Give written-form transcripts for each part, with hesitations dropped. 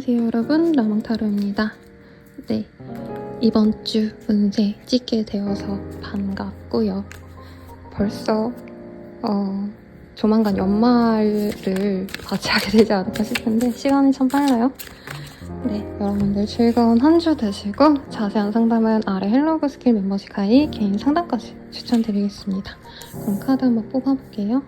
안녕하세요 여러분, 라몽타로입니다. 네, 이번 주 운세 찍게 되어서 반갑고요. 벌써 조만간 연말을 맞이하게 되지 않을까 싶은데 시간이 참 빨라요. 네, 여러분들 즐거운 한 주 되시고 자세한 상담은 아래 헬로그 스킬 멤버십 가입 개인 상담까지 추천드리겠습니다. 그럼 카드 한번 뽑아볼게요.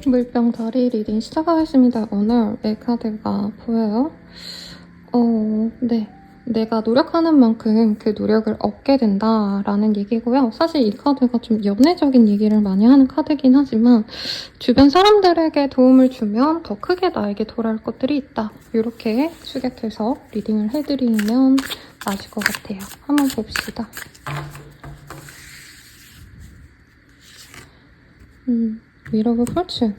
물병다리 리딩 시작하겠습니다. 오늘 내 카드가 보여요. 네. 내가 노력하는 만큼 그 노력을 얻게 된다라는 얘기고요. 사실 이 카드가 좀 연애적인 얘기를 많이 하는 카드긴 하지만 주변 사람들에게 도움을 주면 더 크게 나에게 돌아올 것들이 있다. 이렇게 추격해서 리딩을 해드리면 맞을 것 같아요. 한번 봅시다. Wheel of Fortune.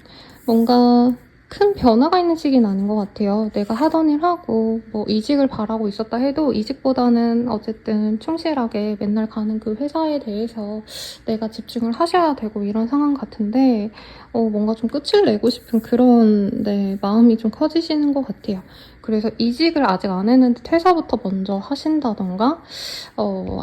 뭔가 큰 변화가 있는 시기는 아닌 것 같아요. 내가 하던 일 하고 뭐 이직을 바라고 있었다 해도 이직보다는 어쨌든 충실하게 맨날 가는 그 회사에 대해서 내가 집중을 하셔야 되고 이런 상황 같은데 뭔가 좀 끝을 내고 싶은 그런 마음이 좀 커지시는 것 같아요. 그래서 이직을 아직 안 했는데 퇴사부터 먼저 하신다던가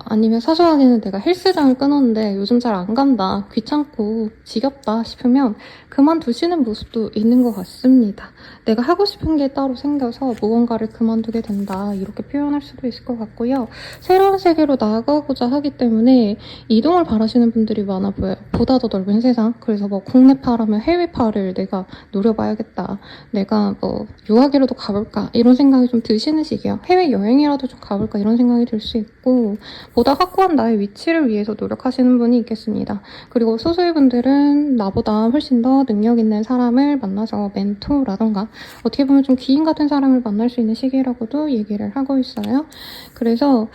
아니면 사소하게는 내가 헬스장을 끊었는데 요즘 잘 안 간다, 귀찮고 지겹다 싶으면 그만두시는 모습도 있는 것 같습니다. 내가 하고 싶은 게 따로 생겨서 무언가를 그만두게 된다, 이렇게 표현할 수도 있을 것 같고요. 새로운 세계로 나아가고자 하기 때문에 이동을 바라시는 분들이 많아 보여요. 보다 더 넓은 세상. 그래서 뭐 국내파라면 해외파를 내가 노려봐야겠다, 내가 뭐 유학이라도 가볼까 이런 생각이 좀 드시는 시기예요. 해외여행이라도 좀 가볼까 이런 생각이 들 수 있고, 보다 확고한 나의 위치를 위해서 노력하시는 분이 있겠습니다. 그리고 소수의 분들은 나보다 훨씬 더 능력 있는 사람을 만나서 멘토라던가 어떻게 보면 좀 귀인 같은 사람을 만날 수 있는 시기라고도 얘기를 하고 있어요. 그래서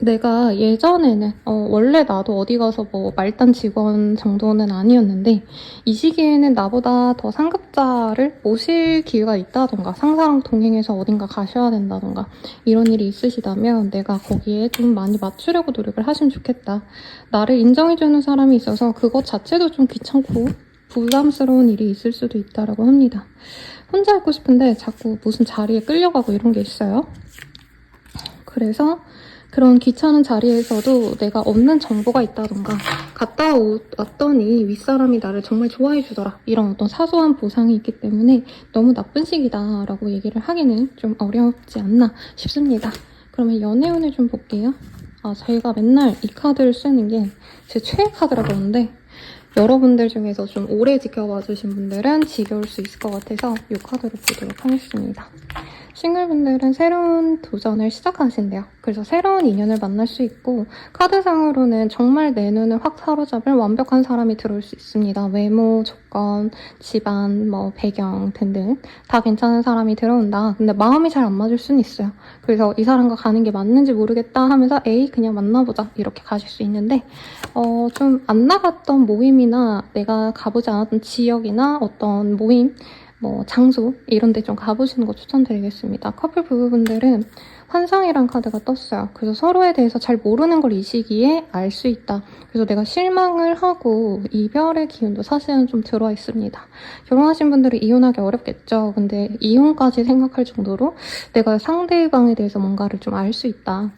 내가 예전에는 원래 나도 어디 가서 뭐 말단 직원 정도는 아니었는데 이 시기에는 나보다 더 상급자를 모실 기회가 있다던가 상사랑 동행해서 어딘가 가셔야 된다던가 이런 일이 있으시다면 내가 거기에 좀 많이 맞추려고 노력을 하시면 좋겠다. 나를 인정해주는 사람이 있어서 그것 자체도 좀 귀찮고 부담스러운 일이 있을 수도 있다라고 합니다. 혼자 있고 싶은데 자꾸 무슨 자리에 끌려가고 이런 게 있어요. 그래서 그런 귀찮은 자리에서도 내가 얻는 정보가 있다던가 갔다 왔더니 윗사람이 나를 정말 좋아해 주더라, 이런 어떤 사소한 보상이 있기 때문에 너무 나쁜 시기다 라고 얘기를 하기는 좀 어렵지 않나 싶습니다. 그러면 연애운을 좀 볼게요. 제가 맨날 이 카드를 쓰는 게 제 최애 카드라고 하는데 여러분들 중에서 좀 오래 지켜봐 주신 분들은 지겨울 수 있을 것 같아서 이 카드를 보도록 하겠습니다. 싱글분들은 새로운 도전을 시작하신대요. 그래서 새로운 인연을 만날 수 있고, 카드상으로는 정말 내 눈을 확 사로잡을 완벽한 사람이 들어올 수 있습니다. 외모, 조건, 집안, 배경 등등 다 괜찮은 사람이 들어온다. 근데 마음이 잘 안 맞을 수는 있어요. 그래서 이 사람과 가는 게 맞는지 모르겠다 하면서 에이 그냥 만나보자 이렇게 가실 수 있는데 좀 안 나갔던 모임이나 내가 가보지 않았던 지역이나 어떤 모임, 장소 이런 데 좀 가보시는 거 추천드리겠습니다. 커플 부부분들은 환상이란 카드가 떴어요. 그래서 서로에 대해서 잘 모르는 걸 이 시기에 알 수 있다. 그래서 내가 실망을 하고 이별의 기운도 사실은 좀 들어와 있습니다. 결혼하신 분들은 이혼하기 어렵겠죠. 근데 이혼까지 생각할 정도로 내가 상대방에 대해서 뭔가를 좀 알 수 있다.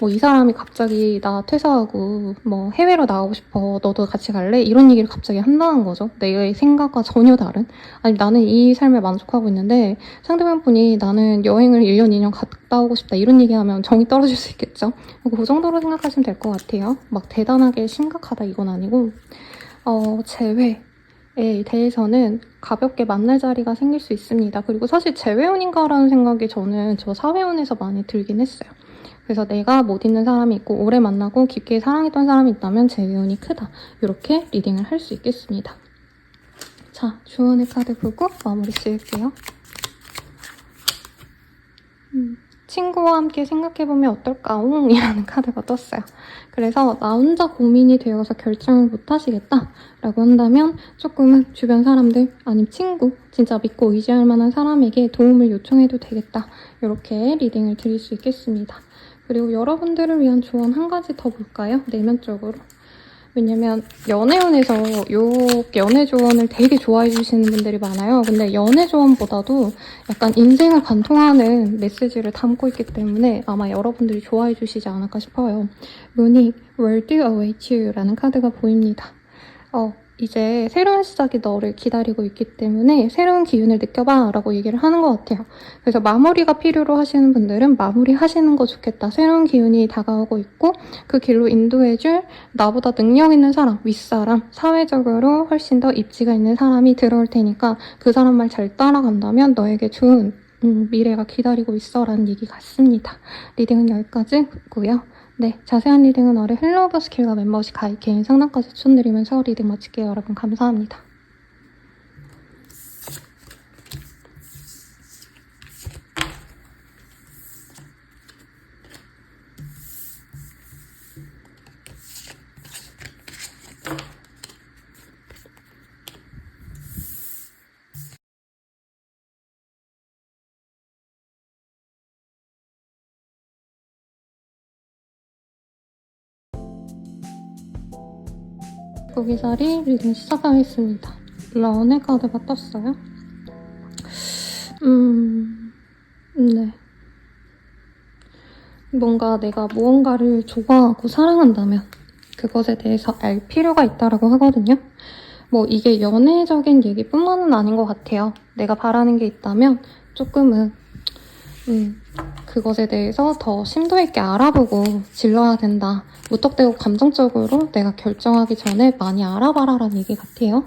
이 사람이 갑자기 나 퇴사하고 해외로 나가고 싶어, 너도 같이 갈래? 이런 얘기를 갑자기 한다는 거죠. 내 생각과 전혀 다른. 아니 나는 이 삶에 만족하고 있는데 상대방 분이 나는 여행을 1년 2년 갔다 오고 싶다 이런 얘기하면 정이 떨어질 수 있겠죠. 그 정도로 생각하시면 될 것 같아요. 막 대단하게 심각하다 이건 아니고 제외. 대해서는 가볍게 만날 자리가 생길 수 있습니다. 그리고 사실 재회원인가라는 생각이 저는 저 사회원에서 많이 들긴 했어요. 그래서 내가 못 잊는 사람이 있고 오래 만나고 깊게 사랑했던 사람이 있다면 재회원이 크다. 이렇게 리딩을 할 수 있겠습니다. 자, 주원의 카드 보고 마무리 지을게요. 친구와 함께 생각해보면 어떨까옹? 이라는 카드가 떴어요. 그래서 나 혼자 고민이 되어서 결정을 못하시겠다 라고 한다면 조금은 주변 사람들 아니면 친구 진짜 믿고 의지할 만한 사람에게 도움을 요청해도 되겠다. 이렇게 리딩을 드릴 수 있겠습니다. 그리고 여러분들을 위한 조언 한 가지 더 볼까요? 내면적으로. 왜냐면 연애운에서 요 연애 조언을 되게 좋아해 주시는 분들이 많아요. 근데 연애 조언보다도 약간 인생을 관통하는 메시지를 담고 있기 때문에 아마 여러분들이 좋아해 주시지 않을까 싶어요. 문이 Where do you await you? 라는 카드가 보입니다. 이제 새로운 시작이 너를 기다리고 있기 때문에 새로운 기운을 느껴봐 라고 얘기를 하는 것 같아요. 그래서 마무리가 필요로 하시는 분들은 마무리 하시는 거 좋겠다. 새로운 기운이 다가오고 있고 그 길로 인도해줄 나보다 능력 있는 사람, 윗사람, 사회적으로 훨씬 더 입지가 있는 사람이 들어올 테니까 그 사람 말 잘 따라간다면 너에게 좋은 미래가 기다리고 있어 라는 얘기 같습니다. 리딩은 여기까지고요. 네, 자세한 리딩은 아래 헬로우버 스킬과 멤버십 가입 개인 상담까지 추천드리면서 리딩 마칠게요. 여러분 감사합니다. 고기자리 리딩 시작하겠습니다. 런의 카드가 떴어요. 네. 뭔가 내가 무언가를 좋아하고 사랑한다면 그것에 대해서 알 필요가 있다라고 하거든요. 뭐 이게 연애적인 얘기뿐만은 아닌 것 같아요. 내가 바라는 게 있다면 조금은 그것에 대해서 더 심도 있게 알아보고 질러야 된다. 무턱대고 감정적으로 내가 결정하기 전에 많이 알아봐라라는 얘기 같아요.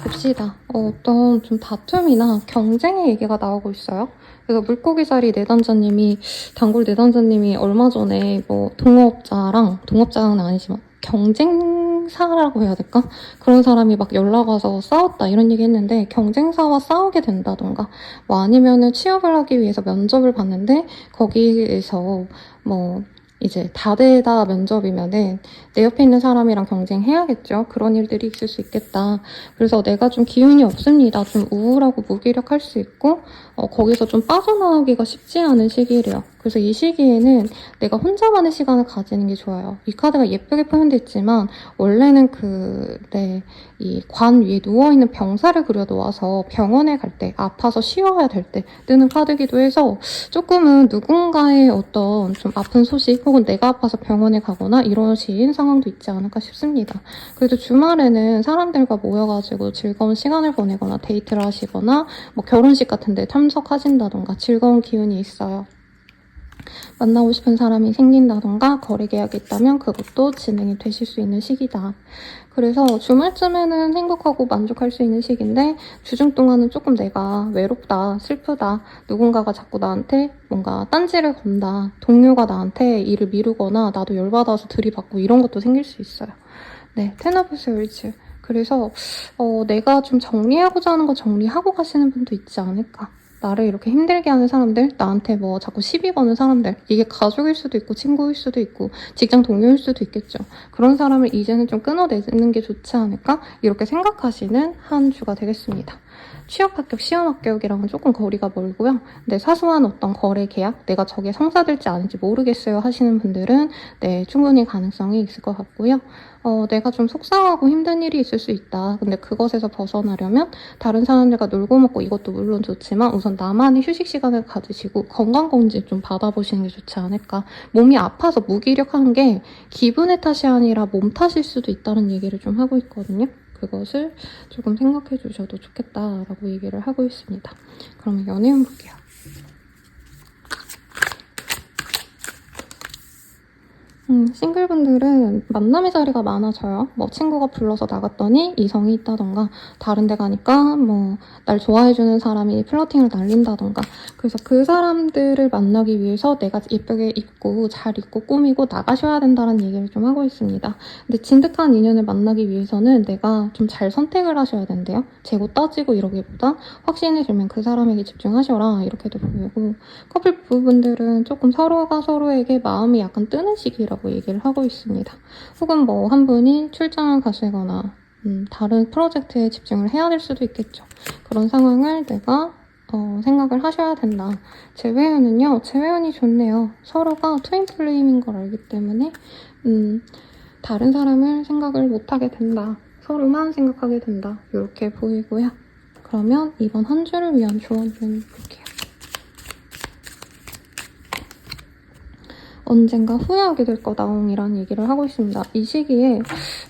봅시다. 어떤 좀 다툼이나 경쟁의 얘기가 나오고 있어요. 그래서 물고기자리 내담자님이, 단골 내담자님이 얼마 전에 뭐 동업자는 아니지만 경쟁사라고 해야 될까? 그런 사람이 막 연락 와서 싸웠다 이런 얘기 했는데 경쟁사와 싸우게 된다던가 뭐 아니면은 취업을 하기 위해서 면접을 봤는데 거기에서 뭐 이제 다대다 면접이면은 내 옆에 있는 사람이랑 경쟁해야겠죠. 그런 일들이 있을 수 있겠다. 그래서 내가 좀 기운이 없습니다. 좀 우울하고 무기력할 수 있고 거기서 좀 빠져나오기가 쉽지 않은 시기래요. 그래서 이 시기에는 내가 혼자만의 시간을 가지는 게 좋아요. 이 카드가 예쁘게 표현돼 있지만 원래는 이 관 위에 누워있는 병사를 그려놓아서 병원에 갈 때 아파서 쉬어야 될 때 뜨는 카드기도 해서 조금은 누군가의 어떤 좀 아픈 소식 혹은 내가 아파서 병원에 가거나 이러신 상황도 있지 않을까 싶습니다. 그래도 주말에는 사람들과 모여가지고 즐거운 시간을 보내거나 데이트를 하시거나 뭐 결혼식 같은 데 참석하신다던가 즐거운 기운이 있어요. 만나고 싶은 사람이 생긴다던가 거래 계약이 있다면 그것도 진행이 되실 수 있는 시기다. 그래서 주말쯤에는 행복하고 만족할 수 있는 시기인데 주중 동안은 조금 내가 외롭다, 슬프다, 누군가가 자꾸 나한테 뭔가 딴지를 건다, 동료가 나한테 일을 미루거나 나도 열받아서 들이받고 이런 것도 생길 수 있어요. 네, 텐 오브 스월즈. 그래서 내가 좀 정리하고자 하는 거 정리하고 가시는 분도 있지 않을까. 나를 이렇게 힘들게 하는 사람들, 나한테 뭐 자꾸 시비 거는 사람들, 이게 가족일 수도 있고 친구일 수도 있고 직장 동료일 수도 있겠죠. 그런 사람을 이제는 좀 끊어내는 게 좋지 않을까? 이렇게 생각하시는 한 주가 되겠습니다. 취업 합격, 시험 합격이랑은 조금 거리가 멀고요. 근데 사소한 어떤 거래 계약, 내가 저게 성사될지 아닌지 모르겠어요 하시는 분들은 네, 충분히 가능성이 있을 것 같고요. 내가 좀 속상하고 힘든 일이 있을 수 있다. 근데 그것에서 벗어나려면 다른 사람들과 놀고 먹고 이것도 물론 좋지만 우선 나만의 휴식 시간을 가지시고 건강검진 좀 받아보시는 게 좋지 않을까. 몸이 아파서 무기력한 게 기분의 탓이 아니라 몸 탓일 수도 있다는 얘기를 좀 하고 있거든요. 그것을 조금 생각해 주셔도 좋겠다라고 얘기를 하고 있습니다. 그러면 연애운 볼게요. 싱글분들은 만남의 자리가 많아져요. 뭐 친구가 불러서 나갔더니 이성이 있다던가 다른 데 가니까 뭐 날 좋아해주는 사람이 플러팅을 날린다던가 그래서 그 사람들을 만나기 위해서 내가 예쁘게 입고 잘 입고 꾸미고 나가셔야 된다는 얘기를 좀 하고 있습니다. 근데 진득한 인연을 만나기 위해서는 내가 좀 잘 선택을 하셔야 된대요. 재고 따지고 이러기보다 확신이 들면 그 사람에게 집중하셔라 이렇게도 보이고 커플 부부분들은 조금 서로가 서로에게 마음이 약간 뜨는 시기라고 얘기를 하고 있습니다. 혹은 뭐 한 분이 출장을 가시거나 다른 프로젝트에 집중을 해야 될 수도 있겠죠. 그런 상황을 내가 생각을 하셔야 된다. 재회원은요. 재회원이 좋네요. 서로가 트윈 플레임인 걸 알기 때문에 다른 사람을 생각을 못하게 된다. 서로만 생각하게 된다. 이렇게 보이고요. 그러면 이번 한 주를 위한 조언 좀 볼게요. 언젠가 후회하게 될 거다옹이라는 얘기를 하고 있습니다. 이 시기에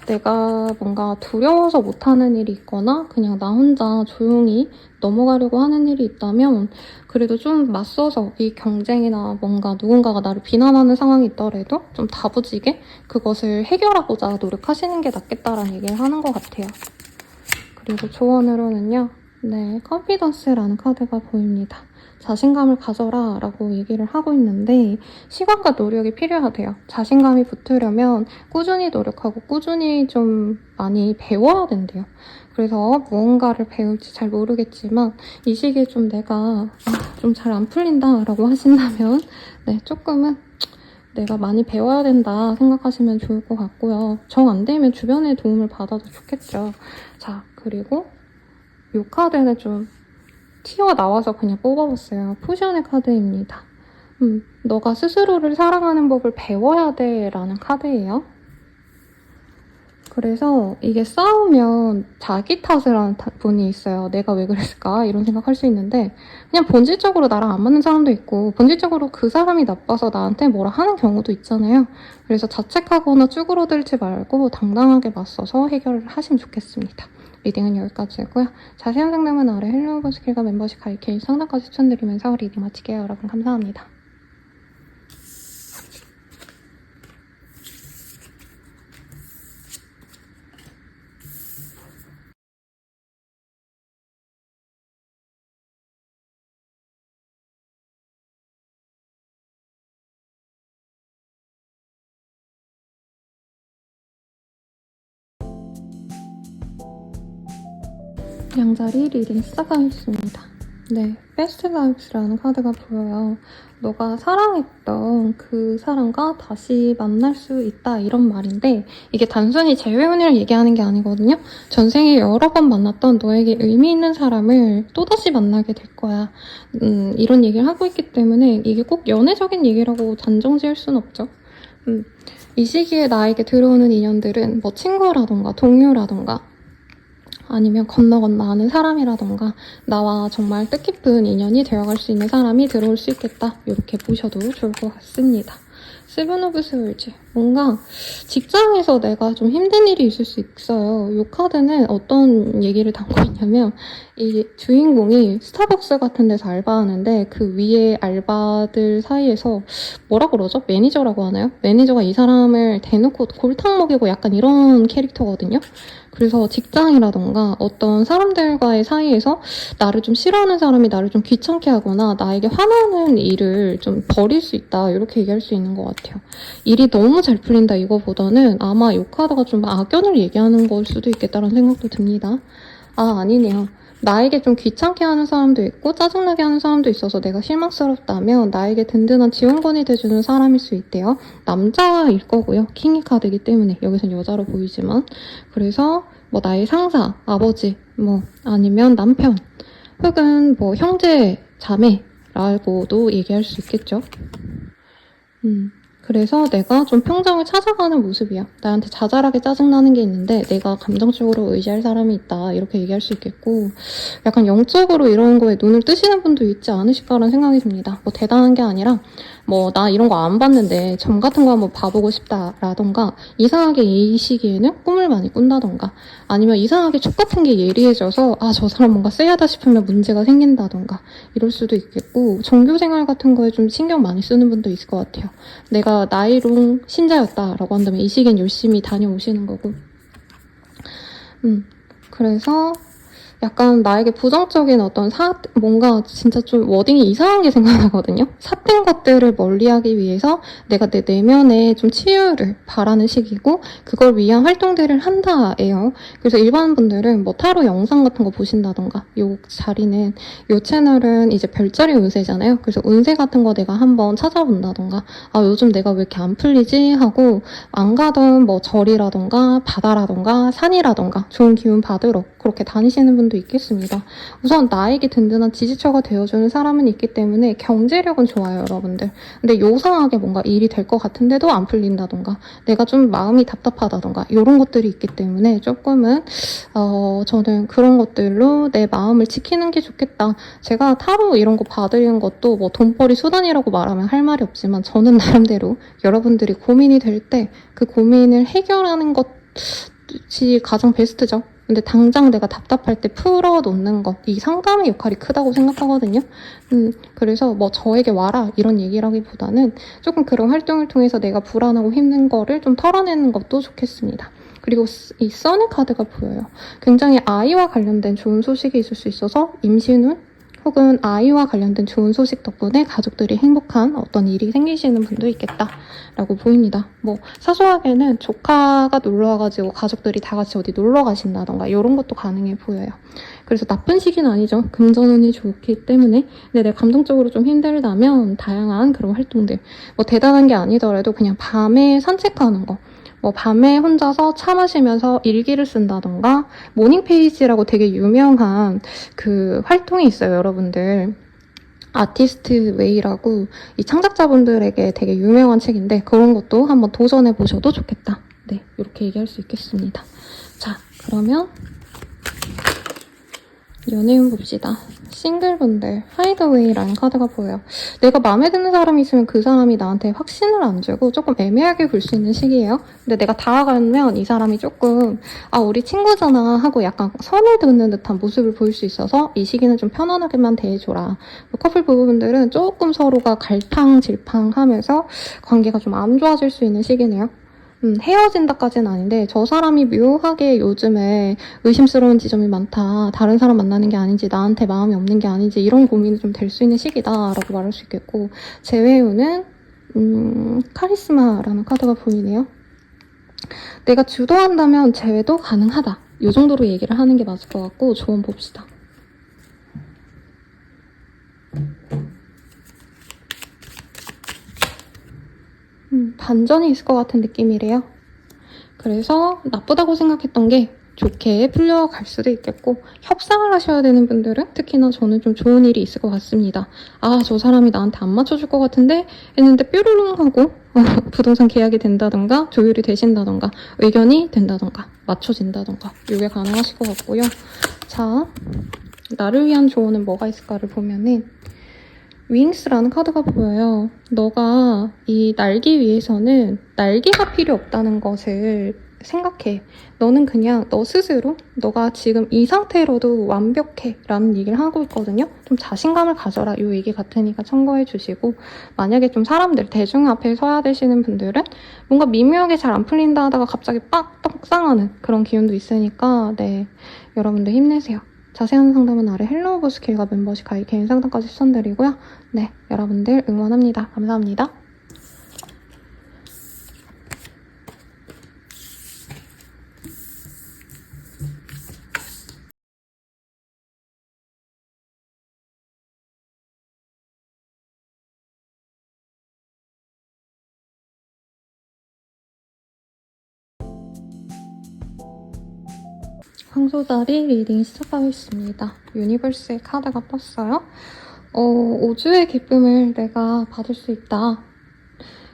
내가 뭔가 두려워서 못하는 일이 있거나 그냥 나 혼자 조용히 넘어가려고 하는 일이 있다면 그래도 좀 맞서서 이 경쟁이나 뭔가 누군가가 나를 비난하는 상황이 있더라도 좀 다부지게 그것을 해결하고자 노력하시는 게 낫겠다라는 얘기를 하는 것 같아요. 그리고 조언으로는요. 네, 컨피던스라는 카드가 보입니다. 자신감을 가져라 라고 얘기를 하고 있는데 시간과 노력이 필요하대요. 자신감이 붙으려면 꾸준히 노력하고 꾸준히 좀 많이 배워야 된대요. 그래서 무언가를 배울지 잘 모르겠지만 이 시기에 좀 내가 좀 잘 안 풀린다 라고 하신다면 네, 조금은 내가 많이 배워야 된다 생각하시면 좋을 것 같고요. 정 안 되면 주변의 도움을 받아도 좋겠죠. 자, 그리고 이 카드는 좀 튀어나와서 그냥 뽑아봤어요. 포션의 카드입니다. 너가 스스로를 사랑하는 법을 배워야 돼 라는 카드예요. 그래서 이게 싸우면 자기 탓을 하는 분이 있어요. 내가 왜 그랬을까? 이런 생각할 수 있는데 그냥 본질적으로 나랑 안 맞는 사람도 있고 본질적으로 그 사람이 나빠서 나한테 뭐라 하는 경우도 있잖아요. 그래서 자책하거나 쭈그러들지 말고 당당하게 맞서서 해결을 하시면 좋겠습니다. 리딩은 여기까지고요. 자세한 상담은 아래 헬로우버 스킬과 멤버십 가입 개인 상담까지 추천드리면서 리딩 마칠게요. 여러분 감사합니다. 양자리 리딩 시작하겠습니다. 네, 베스트 바이브스라는 카드가 보여요. 너가 사랑했던 그 사람과 다시 만날 수 있다 이런 말인데 이게 단순히 재회원이를 얘기하는 게 아니거든요. 전생에 여러 번 만났던 너에게 의미 있는 사람을 또다시 만나게 될 거야. 이런 얘기를 하고 있기 때문에 이게 꼭 연애적인 얘기라고 단정 지을 순 없죠. 이 시기에 나에게 들어오는 인연들은 뭐 친구라던가 동료라던가 아니면 건너 아는 사람이라던가 나와 정말 뜻깊은 인연이 되어갈 수 있는 사람이 들어올 수 있겠다. 이렇게 보셔도 좋을 것 같습니다. 세븐 오브 스월즈. 뭔가 직장에서 내가 좀 힘든 일이 있을 수 있어요. 이 카드는 어떤 얘기를 담고 있냐면 이 주인공이 스타벅스 같은 데서 알바하는데 그 위에 알바들 사이에서 뭐라 그러죠? 매니저라고 하나요? 매니저가 이 사람을 대놓고 골탕 먹이고 약간 이런 캐릭터거든요. 그래서 직장이라던가 어떤 사람들과의 사이에서 나를 좀 싫어하는 사람이 나를 좀 귀찮게 하거나 나에게 화나는 일을 좀 버릴 수 있다 이렇게 얘기할 수 있는 것 같아요. 일이 너무 잘 풀린다 이거보다는 아마 이 카드가 좀 악연을 얘기하는 걸 수도 있겠다는 생각도 듭니다. 아니네요. 나에게 좀 귀찮게 하는 사람도 있고 짜증나게 하는 사람도 있어서 내가 실망스럽다면 나에게 든든한 지원군이 돼주는 사람일 수 있대요. 남자일 거고요. 킹이 카드이기 때문에 여기선 여자로 보이지만 그래서 뭐 나의 상사, 아버지, 뭐 아니면 남편 혹은 뭐 형제, 자매라고도 얘기할 수 있겠죠. 그래서 내가 좀 평정을 찾아가는 모습이야. 나한테 자잘하게 짜증나는 게 있는데 내가 감정적으로 의지할 사람이 있다. 이렇게 얘기할 수 있겠고 약간 영적으로 이런 거에 눈을 뜨시는 분도 있지 않으실까라는 생각이 듭니다. 뭐 대단한 게 아니라 뭐 나 이런 거 안 봤는데 점 같은 거 한번 봐보고 싶다라던가 이상하게 이 시기에는 꿈을 많이 꾼다던가 아니면 이상하게 촉 같은 게 예리해져서 저 사람 뭔가 쎄하다 싶으면 문제가 생긴다던가 이럴 수도 있겠고 종교생활 같은 거에 좀 신경 많이 쓰는 분도 있을 것 같아요. 내가 진짜 나이롱 신자였다라고 한다면 이 시기엔 열심히 다녀오시는 거고. 그래서 약간 나에게 부정적인 어떤 뭔가 진짜 좀 워딩이 이상하게 생각나거든요. 삿된 것들을 멀리하기 위해서 내가 내 내면에 좀 치유를 바라는 시기고 그걸 위한 활동들을 한다예요. 그래서 일반 분들은 뭐 타로 영상 같은 거 보신다던가 요 자리는 요 채널은 이제 별자리 운세잖아요. 그래서 운세 같은 거 내가 한번 찾아본다던가 아 요즘 내가 왜 이렇게 안 풀리지 하고 안 가던 뭐 절이라던가 바다라던가 산이라던가 좋은 기운 받으러 그렇게 다니시는 분도 있겠습니다. 우선 나에게 든든한 지지처가 되어주는 사람은 있기 때문에 경제력은 좋아요, 여러분들. 근데 요상하게 뭔가 일이 될 것 같은데도 안 풀린다던가 내가 좀 마음이 답답하다던가 이런 것들이 있기 때문에 조금은 저는 그런 것들로 내 마음을 지키는 게 좋겠다. 제가 타로 이런 거 봐드리는 것도 뭐 돈벌이 수단이라고 말하면 할 말이 없지만 저는 나름대로 여러분들이 고민이 될 때 그 고민을 해결하는 것이 가장 베스트죠. 근데 당장 내가 답답할 때 풀어놓는 것, 이 상담의 역할이 크다고 생각하거든요. 그래서 뭐 저에게 와라 이런 얘기라기보다는 조금 그런 활동을 통해서 내가 불안하고 힘든 거를 좀 털어내는 것도 좋겠습니다. 그리고 이 써니 카드가 보여요. 굉장히 아이와 관련된 좋은 소식이 있을 수 있어서 임신 후 혹은 아이와 관련된 좋은 소식 덕분에 가족들이 행복한 어떤 일이 생기시는 분도 있겠다라고 보입니다. 뭐 사소하게는 조카가 놀러와가지고 가족들이 다 같이 어디 놀러 가신다던가 이런 것도 가능해 보여요. 그래서 나쁜 시기는 아니죠. 금전운이 좋기 때문에. 근데 내가 감정적으로 좀 힘들다면 다양한 그런 활동들 뭐 대단한 게 아니더라도 그냥 밤에 산책하는 거 뭐 밤에 혼자서 차 마시면서 일기를 쓴다던가 모닝 페이지라고 되게 유명한 그 활동이 있어요, 여러분들. 아티스트 웨이라고 이 창작자분들에게 되게 유명한 책인데 그런 것도 한번 도전해 보셔도 좋겠다. 네, 이렇게 얘기할 수 있겠습니다. 자, 그러면 연애운 봅시다. 싱글분들 하이드웨이라는 카드가 보여요. 내가 마음에 드는 사람이 있으면 그 사람이 나한테 확신을 안 주고 조금 애매하게 굴 수 있는 시기예요. 근데 내가 다가가면 이 사람이 조금 아 우리 친구잖아 하고 약간 선을 긋는 듯한 모습을 보일 수 있어서 이 시기는 좀 편안하게만 대해줘라. 커플 부부분들은 조금 서로가 갈팡질팡하면서 관계가 좀 안 좋아질 수 있는 시기네요. 헤어진다까지는 아닌데 저 사람이 묘하게 요즘에 의심스러운 지점이 많다. 다른 사람 만나는 게 아닌지 나한테 마음이 없는 게 아닌지 이런 고민이 좀 될 수 있는 시기다라고 말할 수 있겠고 재회우는 카리스마라는 카드가 보이네요. 내가 주도한다면 재회도 가능하다. 이 정도로 얘기를 하는 게 맞을 것 같고 조언 봅시다. 반전이 있을 것 같은 느낌이래요. 그래서 나쁘다고 생각했던 게 좋게 풀려갈 수도 있겠고 협상을 하셔야 되는 분들은 특히나 저는 좀 좋은 일이 있을 것 같습니다. 아, 저 사람이 나한테 안 맞춰줄 것 같은데 했는데 뾰루룽 하고 부동산 계약이 된다던가 조율이 되신다던가 의견이 된다던가 맞춰진다던가 이게 가능하실 것 같고요. 자, 나를 위한 조언은 뭐가 있을까를 보면은 윙스라는 카드가 보여요. 너가 이 날기 위해서는 날개가 필요 없다는 것을 생각해. 너는 그냥 너 스스로 너가 지금 이 상태로도 완벽해 라는 얘기를 하고 있거든요. 좀 자신감을 가져라 이 얘기 같으니까 참고해 주시고 만약에 좀 사람들 대중 앞에 서야 되시는 분들은 뭔가 미묘하게 잘 안 풀린다 하다가 갑자기 빡 떡상하는 그런 기운도 있으니까 네 여러분들 힘내세요. 자세한 상담은 아래 헬로우 보스킬과 멤버십 가입 개인 상담까지 추천드리고요. 네, 여러분들 응원합니다. 감사합니다. 황소다리 리딩 시작하겠습니다. 유니버스의 카드가 떴어요. 5주의 기쁨을 내가 받을 수 있다.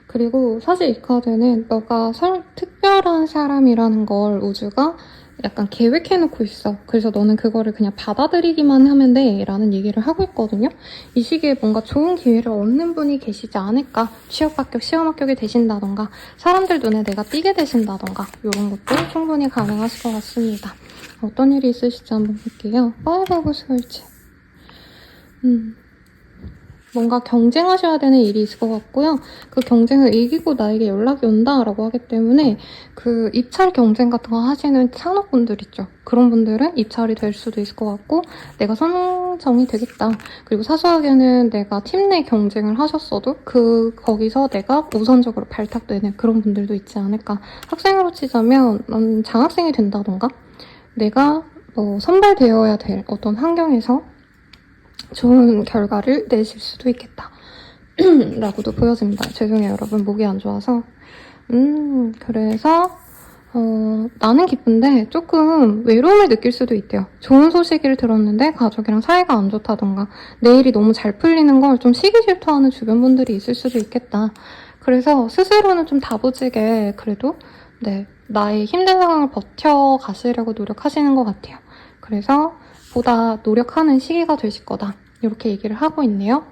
그리고 사실 이 카드는 너가 특별한 사람이라는 걸 우주가 약간 계획해놓고 있어. 그래서 너는 그거를 그냥 받아들이기만 하면 돼 라는 얘기를 하고 있거든요. 이 시기에 뭔가 좋은 기회를 얻는 분이 계시지 않을까. 취업 합격, 시험 합격이 되신다던가 사람들 눈에 내가 띄게 되신다던가 이런 것도 충분히 가능하실 것 같습니다. 어떤 일이 있으실지 한번 볼게요. 파이브 오브 스월드. 뭔가 경쟁하셔야 되는 일이 있을 것 같고요. 그 경쟁을 이기고 나에게 연락이 온다라고 하기 때문에 그 입찰 경쟁 같은 거 하시는 산업분들 있죠. 그런 분들은 입찰이 될 수도 있을 것 같고 내가 선정이 되겠다. 그리고 사소하게는 내가 팀 내 경쟁을 하셨어도 거기서 내가 우선적으로 발탁되는 그런 분들도 있지 않을까. 학생으로 치자면 장학생이 된다던가 내가 선발되어야 될 어떤 환경에서 좋은 결과를 내실 수도 있겠다. 라고도 보여집니다. 죄송해요, 여러분. 목이 안 좋아서. 그래서 나는 기쁜데 조금 외로움을 느낄 수도 있대요. 좋은 소식을 들었는데 가족이랑 사이가 안 좋다던가 내 일이 너무 잘 풀리는 걸 좀 시기 질투하는 주변 분들이 있을 수도 있겠다. 그래서 스스로는 좀 다부지게 그래도 네, 나의 힘든 상황을 버텨가시려고 노력하시는 것 같아요. 그래서 보다 노력하는 시기가 되실 거다. 이렇게 얘기를 하고 있네요.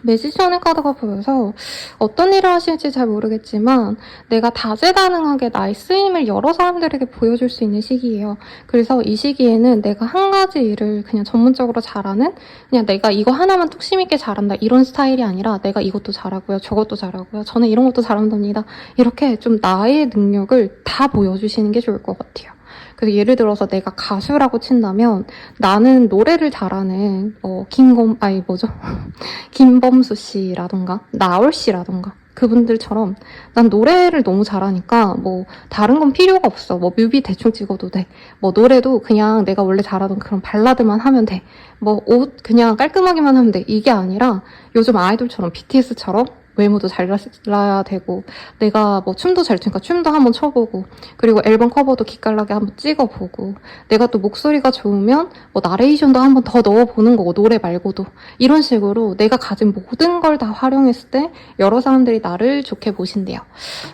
매지션의 카드가 보여서 어떤 일을 하실지 잘 모르겠지만 내가 다재다능하게 나의 쓰임을 여러 사람들에게 보여줄 수 있는 시기예요. 그래서 이 시기에는 내가 한 가지 일을 그냥 전문적으로 잘하는 그냥 내가 이거 하나만 뚝심 있게 잘한다 이런 스타일이 아니라 내가 이것도 잘하고요. 저것도 잘하고요. 저는 이런 것도 잘한답니다. 이렇게 좀 나의 능력을 다 보여주시는 게 좋을 것 같아요. 그래서 예를 들어서 내가 가수라고 친다면 나는 노래를 잘하는 김범수 씨라던가 나얼 씨라던가 그분들처럼 난 노래를 너무 잘하니까 다른 건 필요가 없어. 뮤비 대충 찍어도 돼. 노래도 그냥 내가 원래 잘하던 그런 발라드만 하면 돼. 옷 그냥 깔끔하게만 하면 돼. 이게 아니라 요즘 아이돌처럼 BTS처럼 외모도 잘라야 되고 내가 춤도 잘 추니까 춤도 한번 춰보고 그리고 앨범 커버도 기깔나게 한번 찍어보고 내가 또 목소리가 좋으면 나레이션도 한번 더 넣어보는 거고 노래 말고도 이런 식으로 내가 가진 모든 걸 다 활용했을 때 여러 사람들이 나를 좋게 보신대요.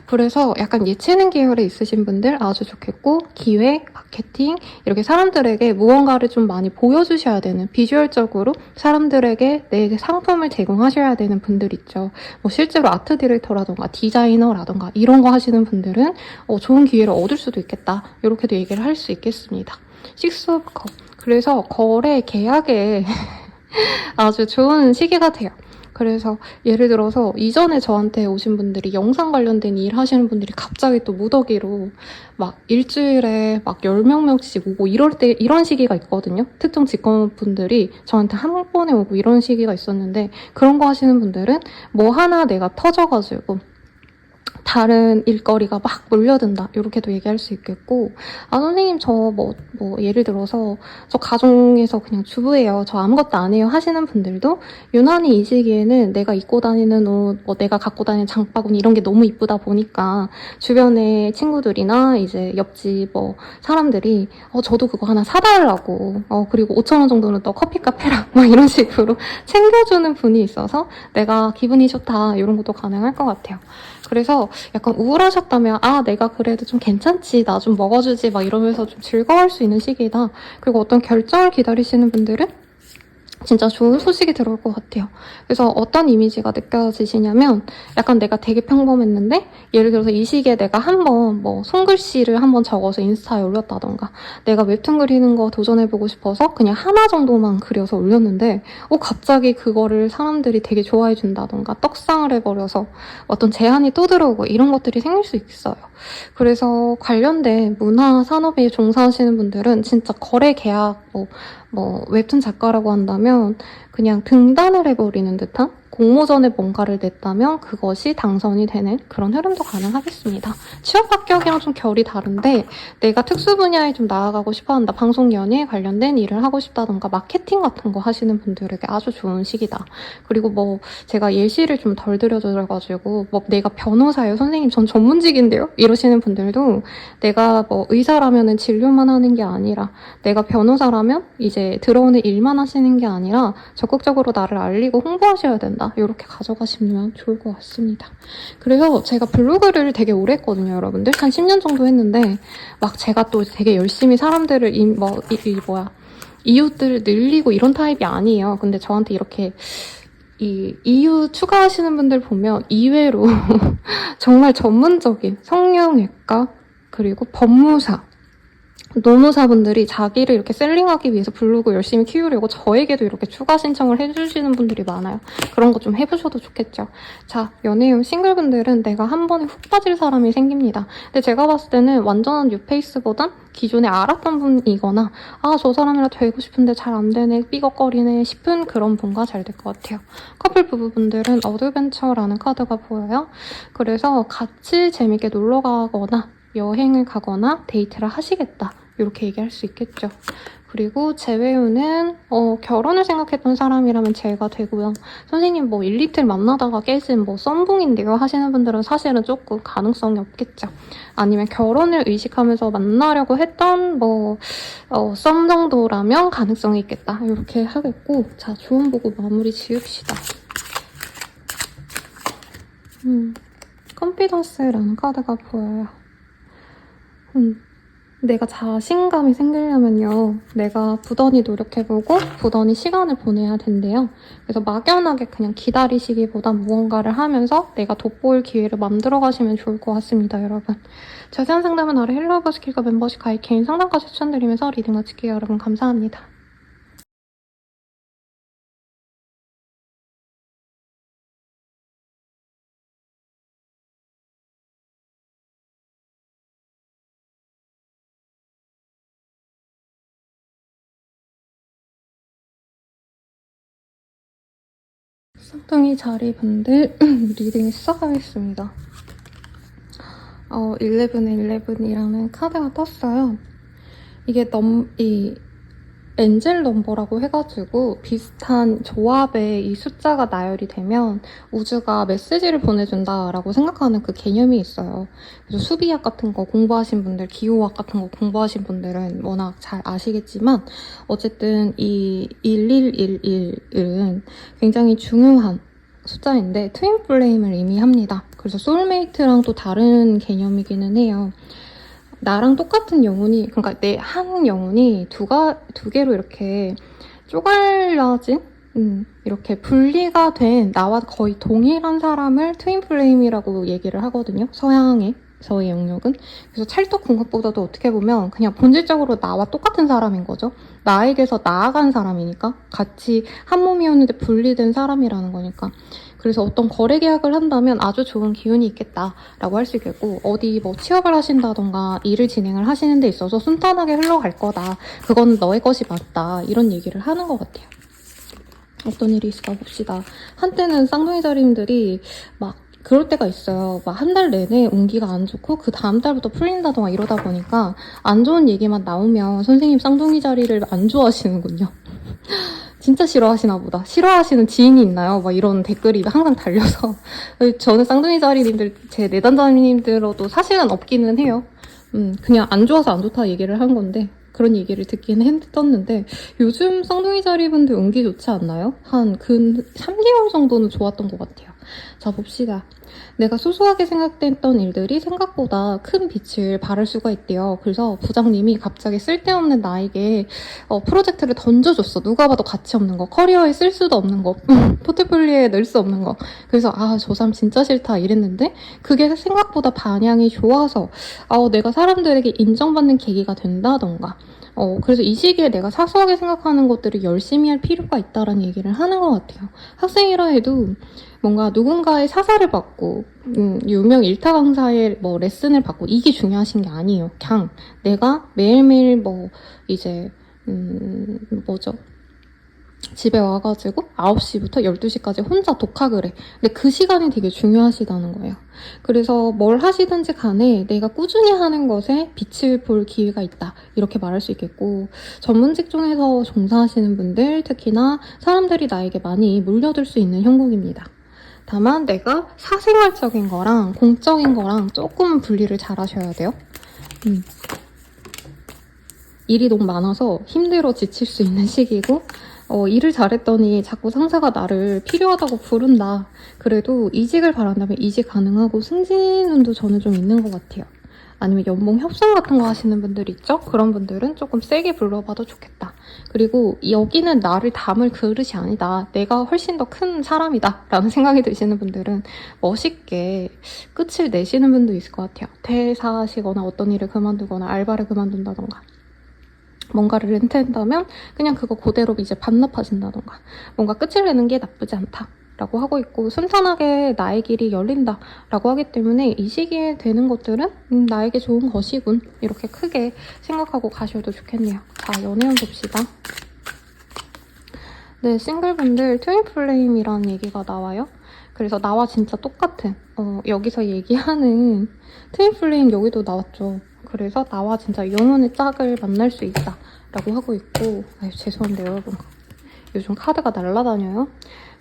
그래서 약간 예체능 계열에 있으신 분들 아주 좋겠고 기획, 마케팅 이렇게 사람들에게 무언가를 좀 많이 보여주셔야 되는 비주얼적으로 사람들에게 내 상품을 제공하셔야 되는 분들 있죠. 실제로 아트 디렉터라던가 디자이너라던가 이런 거 하시는 분들은 좋은 기회를 얻을 수도 있겠다. 이렇게도 얘기를 할 수 있겠습니다. 식스 오브 컵. 그래서 거래 계약에 아주 좋은 시기가 돼요. 그래서 예를 들어서 이전에 저한테 오신 분들이 영상 관련된 일 하시는 분들이 갑자기 또 무더기로 일주일에 10명씩 오고 이런 시기가 있거든요. 특정 직원분들이 저한테 한 번에 오고 이런 시기가 있었는데 그런 거 하시는 분들은 하나 내가 터져가지고 다른 일거리가 막 몰려든다. 이렇게도 얘기할 수 있겠고 선생님 저 예를 들어서 저 가정에서 그냥 주부예요. 저 아무것도 안 해요 하시는 분들도 유난히 이 시기에는 내가 입고 다니는 옷, 내가 갖고 다니는 장바구니 이런 게 너무 이쁘다 보니까 주변에 친구들이나 이제 옆집 사람들이 저도 그거 하나 사달라고 그리고 5,000원 정도는 또 커피 카페랑 이런 식으로 챙겨주는 분이 있어서 내가 기분이 좋다 이런 것도 가능할 것 같아요. 그래서 약간 우울하셨다면 내가 그래도 좀 괜찮지 나 좀 먹어주지 이러면서 좀 즐거워할 수 있는 시기다. 그리고 어떤 결정을 기다리시는 분들은 진짜 좋은 소식이 들어올 것 같아요. 그래서 어떤 이미지가 느껴지시냐면 약간 내가 되게 평범했는데 예를 들어서 이 시기에 내가 한번 손글씨를 한번 적어서 인스타에 올렸다던가 내가 웹툰 그리는 거 도전해보고 싶어서 그냥 하나 정도만 그려서 올렸는데 갑자기 그거를 사람들이 되게 좋아해 준다던가 떡상을 해버려서 어떤 제안이 또 들어오고 이런 것들이 생길 수 있어요. 그래서 관련된 문화 산업에 종사하시는 분들은 진짜 거래 계약 웹툰 작가라고 한다면 그냥 등단을 해버리는 듯한 공모전에 뭔가를 냈다면 그것이 당선이 되는 그런 흐름도 가능하겠습니다. 취업 합격이랑 좀 결이 다른데 내가 특수 분야에 좀 나아가고 싶어한다. 방송 연예에 관련된 일을 하고 싶다던가 마케팅 같은 거 하시는 분들에게 아주 좋은 시기다. 그리고 제가 예시를 좀 덜 들려드려가지고 내가 변호사예요. 선생님 전 전문직인데요. 이러시는 분들도 내가 의사라면은 진료만 하는 게 아니라 내가 변호사라면 이제 들어오는 일만 하시는 게 아니라 적극적으로 나를 알리고 홍보하셔야 된다. 이렇게 가져가시면 좋을 것 같습니다. 그래서 제가 블로그를 되게 오래 했거든요, 여러분들. 한 10년 정도 했는데 제가 또 되게 열심히 사람들을 이웃들 늘리고 이런 타입이 아니에요. 근데 저한테 이렇게 이웃 추가하시는 분들 보면 이외로 정말 전문적인 성형외과 그리고 법무사 노무사분들이 자기를 이렇게 셀링하기 위해서 블로그 열심히 키우려고 저에게도 이렇게 추가 신청을 해주시는 분들이 많아요. 그런 거 좀 해보셔도 좋겠죠. 자, 연애운 싱글분들은 내가 한 번에 훅 빠질 사람이 생깁니다. 근데 제가 봤을 때는 완전한 뉴페이스보단 기존에 알았던 분이거나 아, 저 사람이랑 되고 싶은데 잘 안 되네, 삐걱거리네 싶은 그런 분과 잘 될 것 같아요. 커플 부부분들은 어드벤처라는 카드가 보여요. 그래서 같이 재밌게 놀러 가거나 여행을 가거나 데이트를 하시겠다, 이렇게 얘기할 수 있겠죠. 그리고 재회운은 결혼을 생각했던 사람이라면 재가 되고요. 선생님 뭐 1, 이틀 만나다가 깨진 뭐 썸붕인데요 하시는 분들은 사실은 조금 가능성이 없겠죠. 아니면 결혼을 의식하면서 만나려고 했던 썸 정도라면 가능성이 있겠다, 이렇게 하겠고. 자, 조언 보고 마무리 지읍시다. 컨피던스라는 카드가 보여요. 내가 자신감이 생기려면요, 내가 부단히 노력해보고 부단히 시간을 보내야 된대요. 그래서 막연하게 그냥 기다리시기보단 무언가를 하면서 내가 돋보일 기회를 만들어 가시면 좋을 것 같습니다, 여러분. 자세한 상담은 아래 헬로우버 스킬과 멤버십 가입 개인 상담까지 추천드리면서 리딩 마칠게요. 여러분 감사합니다. 쌍둥이 자리분들 리딩 시작하겠습니다. 11의 11이라는 카드가 떴어요. 이게 엔젤 넘버라고 해가지고 비슷한 조합의 이 숫자가 나열이 되면 우주가 메시지를 보내준다라고 생각하는 그 개념이 있어요. 그래서 수비학 같은 거 공부하신 분들, 기호학 같은 거 공부하신 분들은 워낙 잘 아시겠지만 어쨌든 이 1111은 굉장히 중요한 숫자인데 트윈 플레임을 의미합니다. 그래서 소울메이트랑 또 다른 개념이기는 해요. 나랑 똑같은 영혼이, 그러니까 내 한 영혼이 두 개로 이렇게 쪼갈라진, 이렇게 분리가 된 나와 거의 동일한 사람을 트윈 플레임이라고 얘기를 하거든요. 서양에서의 영역은. 그래서 찰떡궁합보다도 어떻게 보면 그냥 본질적으로 나와 똑같은 사람인 거죠. 나에게서 나아간 사람이니까. 같이 한 몸이었는데 분리된 사람이라는 거니까. 그래서 어떤 거래 계약을 한다면 아주 좋은 기운이 있겠다라고 할 수 있겠고, 어디 뭐 취업을 하신다던가 일을 진행을 하시는 데 있어서 순탄하게 흘러갈 거다, 그건 너의 것이 맞다, 이런 얘기를 하는 것 같아요. 어떤 일이 있을까 봅시다. 한때는 쌍둥이 자리님들이 막 그럴 때가 있어요. 막 한 달 내내 운기가 안 좋고 그 다음 달부터 풀린다던가 이러다 보니까 안 좋은 얘기만 나오면 선생님 쌍둥이 자리를 안 좋아하시는군요. 진짜 싫어하시나 보다. 싫어하시는 지인이 있나요? 막 이런 댓글이 항상 달려서. 저는 쌍둥이 자리님들, 제 내단자리님들어도 사실은 없기는 해요. 그냥 안 좋아서 안 좋다 얘기를 한 건데, 그런 얘기를 듣기는 했었는데, 요즘 쌍둥이 자리분들 운기 좋지 않나요? 한 3개월 정도는 좋았던 것 같아요. 자, 봅시다. 내가 소소하게 생각했던 일들이 생각보다 큰 빛을 발할 수가 있대요. 그래서 부장님이 갑자기 쓸데없는 나에게 프로젝트를 던져줬어. 누가 봐도 가치 없는 거, 커리어에 쓸 수도 없는 거, 포트폴리오에 넣을 수 없는 거. 그래서 저 사람 진짜 싫다 이랬는데 그게 생각보다 반향이 좋아서 내가 사람들에게 인정받는 계기가 된다던가, 그래서 이 시기에 내가 사소하게 생각하는 것들을 열심히 할 필요가 있다라는 얘기를 하는 것 같아요. 학생이라 해도 뭔가 누군가의 사사를 받고 유명 일타 강사의 뭐 레슨을 받고 이게 중요하신 게 아니에요. 그냥 내가 매일매일 집에 와가지고 9시부터 12시까지 혼자 독학을 해. 근데 그 시간이 되게 중요하시다는 거예요. 그래서 뭘 하시든지 간에 내가 꾸준히 하는 것에 빛을 볼 기회가 있다, 이렇게 말할 수 있겠고, 전문 직종에서 종사하시는 분들, 특히나 사람들이 나에게 많이 물려들 수 있는 형국입니다. 다만 내가 사생활적인 거랑 공적인 거랑 조금은 분리를 잘 하셔야 돼요. 일이 너무 많아서 힘들어 지칠 수 있는 시기고, 일을 잘했더니 자꾸 상사가 나를 필요하다고 부른다. 그래도 이직을 바란다면 이직 가능하고 승진운도 저는 좀 있는 것 같아요. 아니면 연봉 협상 같은 거 하시는 분들 있죠? 그런 분들은 조금 세게 불러봐도 좋겠다. 그리고 여기는 나를 담을 그릇이 아니다, 내가 훨씬 더 큰 사람이다 라는 생각이 드시는 분들은 멋있게 끝을 내시는 분도 있을 것 같아요. 퇴사하시거나 어떤 일을 그만두거나 알바를 그만둔다던가. 뭔가를 렌트한다면 그냥 그거 그대로 이제 반납하신다던가 뭔가 끝을 내는 게 나쁘지 않다 라고 하고 있고, 순탄하게 나의 길이 열린다 라고 하기 때문에 이 시기에 되는 것들은 나에게 좋은 것이군, 이렇게 크게 생각하고 가셔도 좋겠네요. 자, 연애운 봅시다. 네, 싱글분들 트윈 플레임이라는 얘기가 나와요. 그래서 나와 진짜 똑같은 여기서 얘기하는 트윈 플레임 여기도 나왔죠. 그래서 나와 진짜 영혼의 짝을 만날 수 있다 라고 하고 있고, 아유, 죄송한데 여러분, 요즘 카드가 날라다녀요.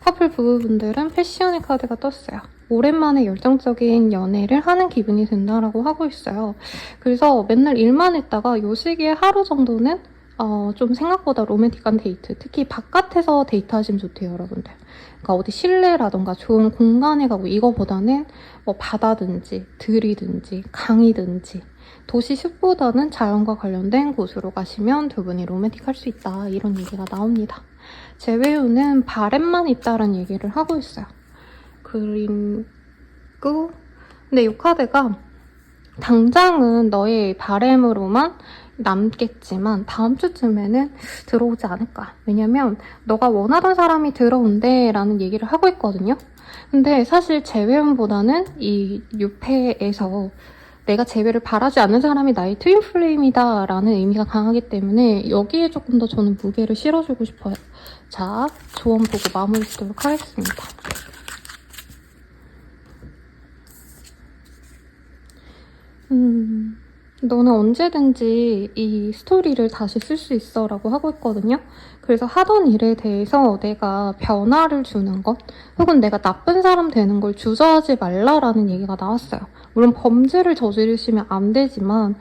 커플 부부분들은 패션의 카드가 떴어요. 오랜만에 열정적인 연애를 하는 기분이 든다라고 하고 있어요. 그래서 맨날 일만 했다가 요 시기에 하루 정도는 좀 생각보다 로맨틱한 데이트, 특히 바깥에서 데이트하시면 좋대요, 여러분들. 그러니까 어디 실내라던가 좋은 공간에 가고, 이거보다는 뭐 바다든지 들이든지 강이든지 도시 숲보다는 자연과 관련된 곳으로 가시면 두 분이 로맨틱할 수 있다, 이런 얘기가 나옵니다. 제외우는 바램만 있다라는 얘기를 하고 있어요. 그리고 근데 이 카드가 당장은 너의 바램으로만 남겠지만 다음 주쯤에는 들어오지 않을까. 왜냐면 너가 원하던 사람이 들어온대 라는 얘기를 하고 있거든요. 근데 사실 재회운보다는 이 6패에서 내가 재회를 바라지 않는 사람이 나의 트윈 플레임이다 라는 의미가 강하기 때문에 여기에 조금 더 저는 무게를 실어주고 싶어요. 자, 조언 보고 마무리 짓도록 하겠습니다. 너는 언제든지 이 스토리를 다시 쓸 수 있어 라고 하고 있거든요. 그래서 하던 일에 대해서 내가 변화를 주는 것, 혹은 내가 나쁜 사람 되는 걸 주저하지 말라라는 얘기가 나왔어요. 물론 범죄를 저지르시면 안 되지만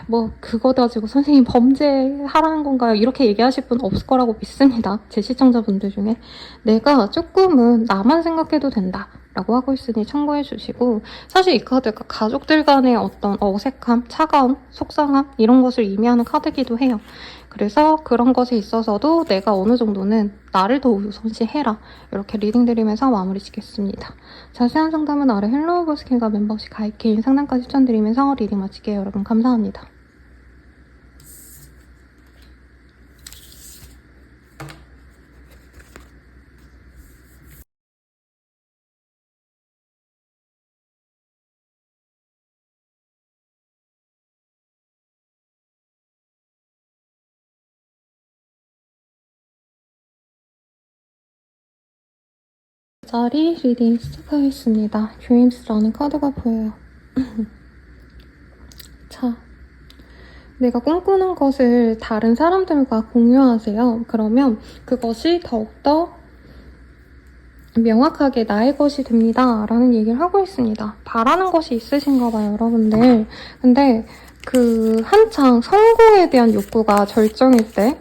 뭐 그거 가지고 선생님 범죄하라는 건가요? 이렇게 얘기하실 분 없을 거라고 믿습니다. 제 시청자분들 중에. 내가 조금은 나만 생각해도 된다 라고 하고 있으니 참고해 주시고, 사실 이 카드가 가족들 간의 어떤 어색함, 차가움, 속상함 이런 것을 의미하는 카드기도 해요. 그래서 그런 것에 있어서도 내가 어느 정도는 나를 더 우선시해라, 이렇게 리딩 드리면서 마무리 짓겠습니다. 자세한 상담은 아래 헬로우 버스킹과 멤버십 가입, 개인 상담까지 추천드리면서 리딩 마칠게요. 여러분 감사합니다. 자리 리딩 시작하겠습니다. 드림스라는 카드가 보여요. 자, 내가 꿈꾸는 것을 다른 사람들과 공유하세요. 그러면 그것이 더욱더 명확하게 나의 것이 됩니다 라는 얘기를 하고 있습니다. 바라는 것이 있으신가 봐요, 여러분들. 근데 한창 성공에 대한 욕구가 절정일 때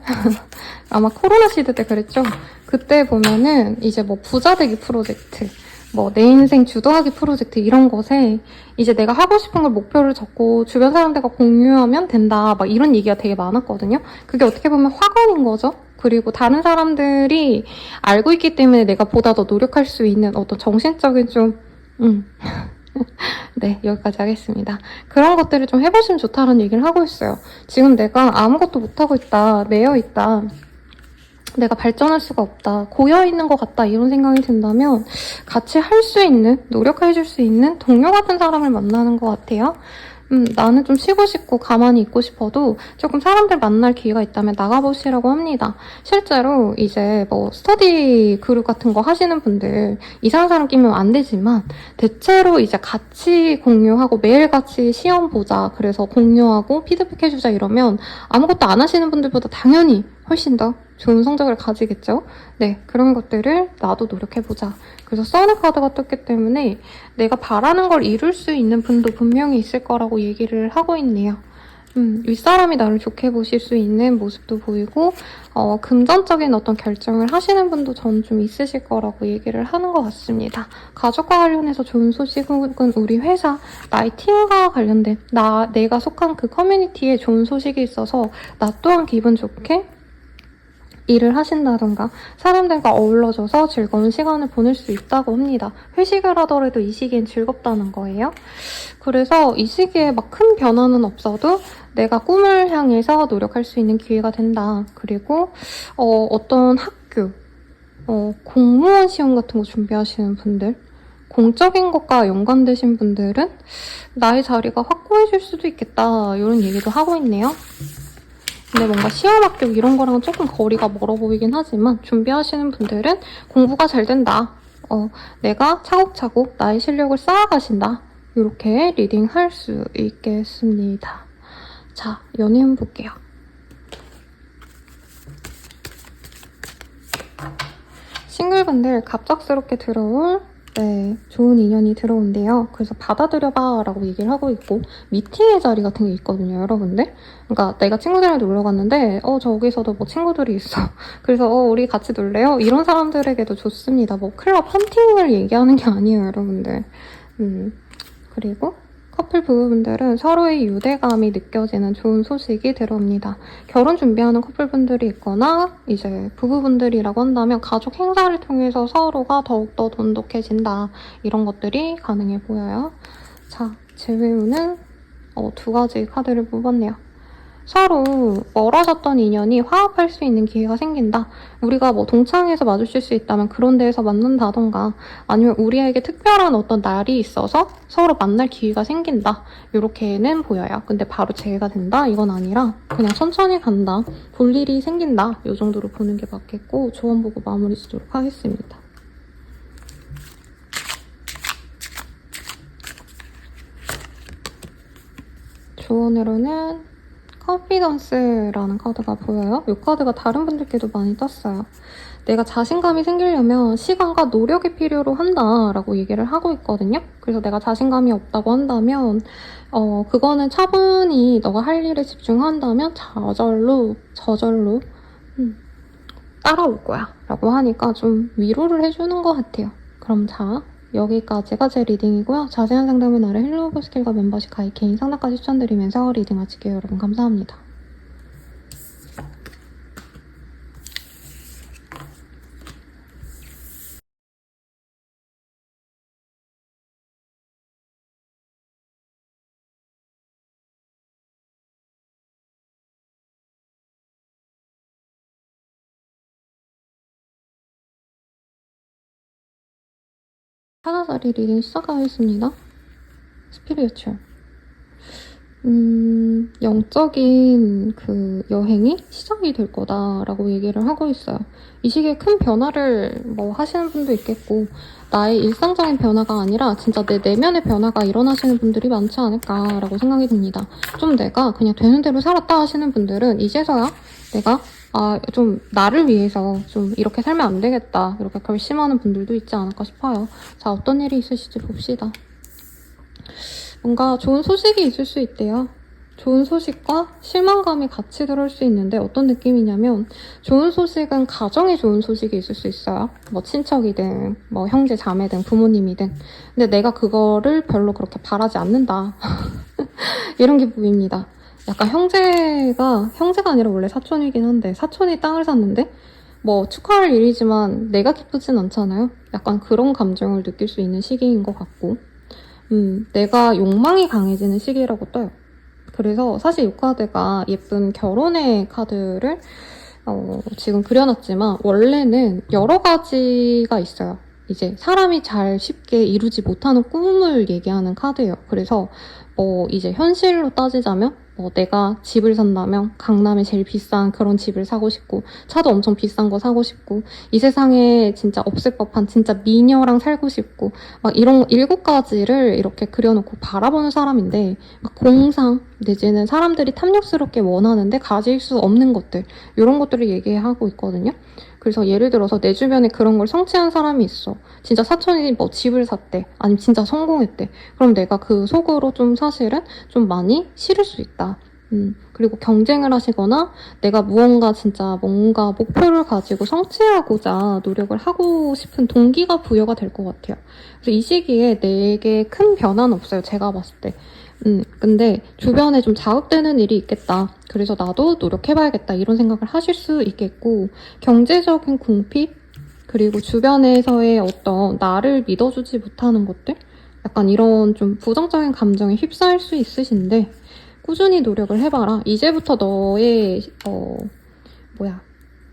아마 코로나 시대 때 그랬죠. 그때 보면은 이제 뭐 부자 되기 프로젝트, 뭐 내 인생 주도하기 프로젝트, 이런 것에 이제 내가 하고 싶은 걸 목표를 적고 주변 사람들과 공유하면 된다, 막 이런 얘기가 되게 많았거든요. 그게 어떻게 보면 화관인 거죠. 그리고 다른 사람들이 알고 있기 때문에 내가 보다 더 노력할 수 있는 어떤 정신적인 네, 여기까지 하겠습니다. 그런 것들을 좀 해보시면 좋다는 얘기를 하고 있어요. 지금 내가 아무것도 못하고 있다, 매여있다, 내가 발전할 수가 없다, 고여있는 것 같다, 이런 생각이 든다면 같이 할 수 있는, 노력해줄 수 있는 동료 같은 사람을 만나는 것 같아요. 나는 좀 쉬고 싶고 가만히 있고 싶어도 조금 사람들 만날 기회가 있다면 나가보시라고 합니다. 실제로 이제 뭐 스터디 그룹 같은 거 하시는 분들 이상한 사람 끼면 안 되지만 대체로 이제 같이 공유하고 매일 같이 시험 보자, 그래서 공유하고 피드백 해주자 이러면 아무것도 안 하시는 분들보다 당연히 훨씬 더 좋은 성적을 가지겠죠? 네, 그런 것들을 나도 노력해보자. 그래서 써는 카드가 떴기 때문에 내가 바라는 걸 이룰 수 있는 분도 분명히 있을 거라고 얘기를 하고 있네요. 윗사람이 나를 좋게 보실 수 있는 모습도 보이고, 금전적인 어떤 결정을 하시는 분도 저는 좀 있으실 거라고 얘기를 하는 것 같습니다. 가족과 관련해서 좋은 소식은 우리 회사, 나의 팀과 관련된, 내가 속한 그 커뮤니티에 좋은 소식이 있어서 나 또한 기분 좋게 일을 하신다던가 사람들과 어우러져서 즐거운 시간을 보낼 수 있다고 합니다. 회식을 하더라도 이 시기엔 즐겁다는 거예요. 그래서 이 시기에 막 큰 변화는 없어도 내가 꿈을 향해서 노력할 수 있는 기회가 된다. 그리고 어떤 학교, 공무원 시험 같은 거 준비하시는 분들, 공적인 것과 연관되신 분들은 나의 자리가 확고해질 수도 있겠다. 이런 얘기도 하고 있네요. 근데 뭔가 시험 합격 이런 거랑은 조금 거리가 멀어 보이긴 하지만 준비하시는 분들은 공부가 잘 된다. 내가 차곡차곡 나의 실력을 쌓아가신다. 이렇게 리딩할 수 있겠습니다. 자, 연애운 볼게요. 싱글분들 갑작스럽게 들어올 좋은 인연이 들어온대요. 그래서 받아들여봐 라고 얘기를 하고 있고 미팅의 자리 같은 게 있거든요, 여러분들. 그러니까 내가 친구들이랑 놀러 갔는데 저기서도 뭐 친구들이 있어. 그래서 우리 같이 놀래요? 이런 사람들에게도 좋습니다. 뭐 클럽 헌팅을 얘기하는 게 아니에요, 여러분들. 그리고 커플 부부분들은 서로의 유대감이 느껴지는 좋은 소식이 들어옵니다. 결혼 준비하는 커플분들이 있거나 이제 부부분들이라고 한다면 가족 행사를 통해서 서로가 더욱더 돈독해진다. 이런 것들이 가능해 보여요. 자, 제외우는 두 가지 카드를 뽑았네요. 서로 멀어졌던 인연이 화합할 수 있는 기회가 생긴다. 우리가 뭐 동창회에서 마주칠 수 있다면 그런 데에서 만난다던가 아니면 우리에게 특별한 어떤 날이 있어서 서로 만날 기회가 생긴다. 이렇게는 보여요. 근데 바로 재해가 된다? 이건 아니라 그냥 천천히 간다. 볼 일이 생긴다. 이 정도로 보는 게 맞겠고 조언 보고 마무리 짓도록 하겠습니다. 조언으로는 컨피던스라는 카드가 보여요. 이 카드가 다른 분들께도 많이 떴어요. 내가 자신감이 생기려면 시간과 노력이 필요로 한다라고 얘기를 하고 있거든요. 그래서 내가 자신감이 없다고 한다면 그거는 차분히 너가 할 일에 집중한다면 저절로 따라올 거야 라고 하니까 좀 위로를 해주는 것 같아요. 그럼 자, 여기까지가 제 리딩이고요. 자세한 상담은 아래 헬로우브 스킬과 멤버십 가입 개인 상담까지 추천드리면서 리딩 마칠게요. 여러분 감사합니다. 하나짜리 리딩 시작하겠습니다. 스피리추얼. 영적인 그 여행이 시작이 될 거다라고 얘기를 하고 있어요. 이 시기에 큰 변화를 뭐 하시는 분도 있겠고 나의 일상적인 변화가 아니라 진짜 내 내면의 변화가 일어나시는 분들이 많지 않을까라고 생각이 듭니다. 좀 내가 그냥 되는 대로 살았다 하시는 분들은 이제서야 내가 좀 나를 위해서 좀 이렇게 살면 안 되겠다 이렇게 결심하는 분들도 있지 않을까 싶어요. 자, 어떤 일이 있으실지 봅시다. 뭔가 좋은 소식이 있을 수 있대요. 좋은 소식과 실망감이 같이 들어올 수 있는데 어떤 느낌이냐면 좋은 소식은 가정에 좋은 소식이 있을 수 있어요. 뭐 친척이든 뭐 형제 자매든 부모님이든 근데 내가 그거를 별로 그렇게 바라지 않는다. 이런 게 보입니다. 약간 형제가 아니라 원래 사촌이긴 한데 사촌이 땅을 샀는데 뭐 축하할 일이지만 내가 기쁘진 않잖아요. 약간 그런 감정을 느낄 수 있는 시기인 것 같고 내가 욕망이 강해지는 시기라고 떠요. 그래서 사실 이 카드가 예쁜 결혼의 카드를 지금 그려놨지만 원래는 여러 가지가 있어요. 이제 사람이 잘 쉽게 이루지 못하는 꿈을 얘기하는 카드예요. 그래서 이제 현실로 따지자면 내가 집을 산다면 강남에 제일 비싼 그런 집을 사고 싶고 차도 엄청 비싼 거 사고 싶고 이 세상에 진짜 없을 법한 진짜 미녀랑 살고 싶고 막 이런 7가지를 이렇게 그려놓고 바라보는 사람인데 공상 내지는 사람들이 탐욕스럽게 원하는데 가질 수 없는 것들 이런 것들을 얘기하고 있거든요. 그래서 예를 들어서 내 주변에 그런 걸 성취한 사람이 있어. 진짜 사촌이 뭐 집을 샀대. 아니면 진짜 성공했대. 그럼 내가 그 속으로 좀 사실은 좀 많이 싫을 수 있다. 그리고 경쟁을 하시거나 내가 뭔가 목표를 가지고 성취하고자 노력을 하고 싶은 동기가 부여가 될 것 같아요. 그래서 이 시기에 내게 큰 변화는 없어요. 제가 봤을 때. 근데 주변에 좀 자극되는 일이 있겠다. 그래서 나도 노력해봐야겠다. 이런 생각을 하실 수 있겠고, 경제적인 궁핍, 그리고 주변에서의 어떤 나를 믿어주지 못하는 것들? 약간 이런 좀 부정적인 감정에 휩싸일 수 있으신데, 꾸준히 노력을 해봐라. 이제부터 너의,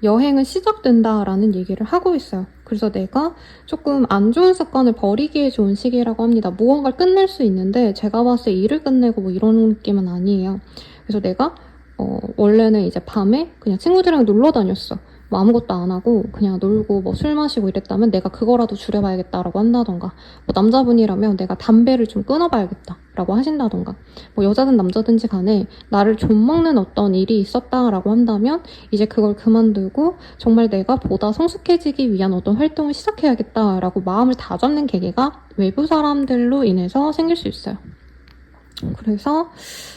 여행은 시작된다라는 얘기를 하고 있어요. 그래서 내가 조금 안 좋은 습관을 버리기에 좋은 시기라고 합니다. 무언가를 끝낼 수 있는데 제가 봤을 때 일을 끝내고 뭐 이런 느낌은 아니에요. 그래서 내가 원래는 이제 밤에 그냥 친구들이랑 놀러 다녔어. 뭐 아무것도 안 하고 그냥 놀고 뭐 술 마시고 이랬다면 내가 그거라도 줄여봐야겠다라고 한다던가, 뭐 남자분이라면 내가 담배를 좀 끊어봐야겠다라고 하신다던가, 뭐 여자든 남자든지 간에 나를 좀먹는 어떤 일이 있었다라고 한다면 이제 그걸 그만두고 정말 내가 보다 성숙해지기 위한 어떤 활동을 시작해야겠다라고 마음을 다잡는 계기가 외부 사람들로 인해서 생길 수 있어요. 그래서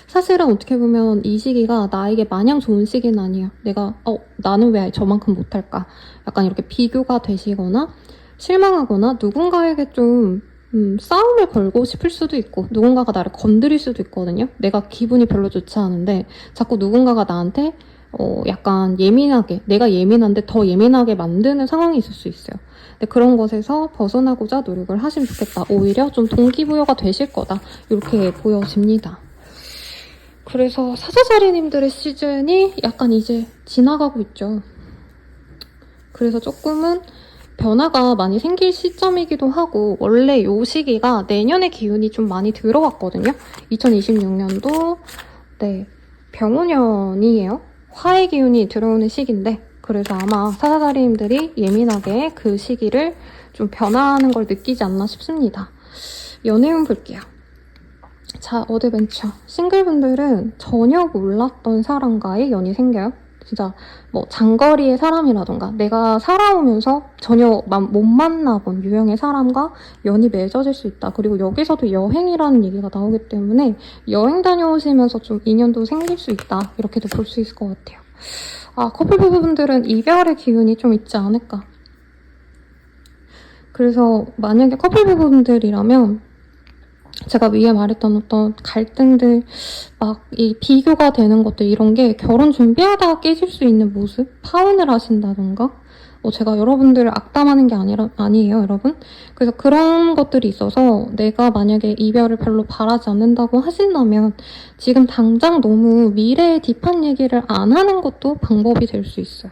사실은 어떻게 보면 이 시기가 나에게 마냥 좋은 시기는 아니에요. 내가 나는 왜 저만큼 못할까? 약간 이렇게 비교가 되시거나 실망하거나 누군가에게 좀 싸움을 걸고 싶을 수도 있고, 누군가가 나를 건드릴 수도 있거든요. 내가 기분이 별로 좋지 않은데 자꾸 누군가가 나한테 약간 예민하게, 내가 예민한데 더 예민하게 만드는 상황이 있을 수 있어요. 근데 그런 것에서 벗어나고자 노력을 하시면 좋겠다. 오히려 좀 동기부여가 되실 거다. 이렇게 보여집니다. 그래서 사자자리님들의 시즌이 약간 이제 지나가고 있죠. 그래서 조금은 변화가 많이 생길 시점이기도 하고, 원래 이 시기가 내년의 기운이 좀 많이 들어왔거든요. 2026년도 병오년이에요. 화의 기운이 들어오는 시기인데, 그래서 아마 사사다리님들이 예민하게 그 시기를 좀 변화하는 걸 느끼지 않나 싶습니다. 연애운 볼게요. 자, 어드벤처. 싱글분들은 전혀 몰랐던 사람과의 연이 생겨요. 진짜 뭐 장거리의 사람이라던가 내가 살아오면서 전혀 못 만나본 유형의 사람과 연이 맺어질 수 있다. 그리고 여기서도 여행이라는 얘기가 나오기 때문에 여행 다녀오시면서 좀 인연도 생길 수 있다. 이렇게도 볼 수 있을 것 같아요. 커플 부부분들은 이별의 기운이 좀 있지 않을까. 그래서 만약에 커플 부부분들이라면 제가 위에 말했던 어떤 갈등들, 막 이 비교가 되는 것들, 이런 게 결혼 준비하다가 깨질 수 있는 모습? 파혼을 하신다던가? 제가 여러분들을 악담하는 게 아니에요, 여러분. 그래서 그런 것들이 있어서 내가 만약에 이별을 별로 바라지 않는다고 하신다면 지금 당장 너무 미래에 딥한 얘기를 안 하는 것도 방법이 될 수 있어요.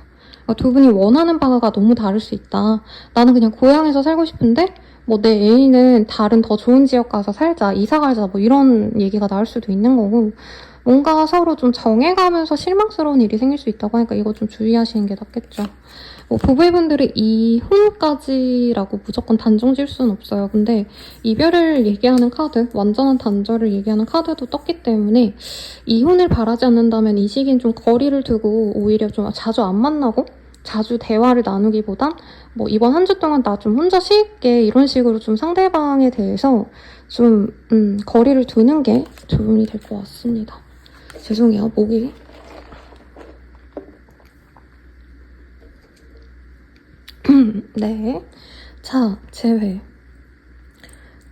두 분이 원하는 바가 너무 다를 수 있다. 나는 그냥 고향에서 살고 싶은데 뭐 내 애인은 다른 더 좋은 지역 가서 살자, 이사 가자, 뭐 이런 얘기가 나올 수도 있는 거고, 뭔가 서로 좀 정해가면서 실망스러운 일이 생길 수 있다고 하니까 이거 좀 주의하시는 게 낫겠죠. 부부분들이 이혼까지라고 무조건 단정 지을 수는 없어요. 근데 이별을 얘기하는 카드, 완전한 단절을 얘기하는 카드도 떴기 때문에 이혼을 바라지 않는다면 이 시기는 좀 거리를 두고 오히려 좀 자주 안 만나고 자주 대화를 나누기보단 뭐 이번 한 주 동안 나 좀 혼자 쉴게, 이런 식으로 좀 상대방에 대해서 좀 거리를 두는 게 도움이 될 것 같습니다. 죄송해요, 목이. 네. 자, 재회.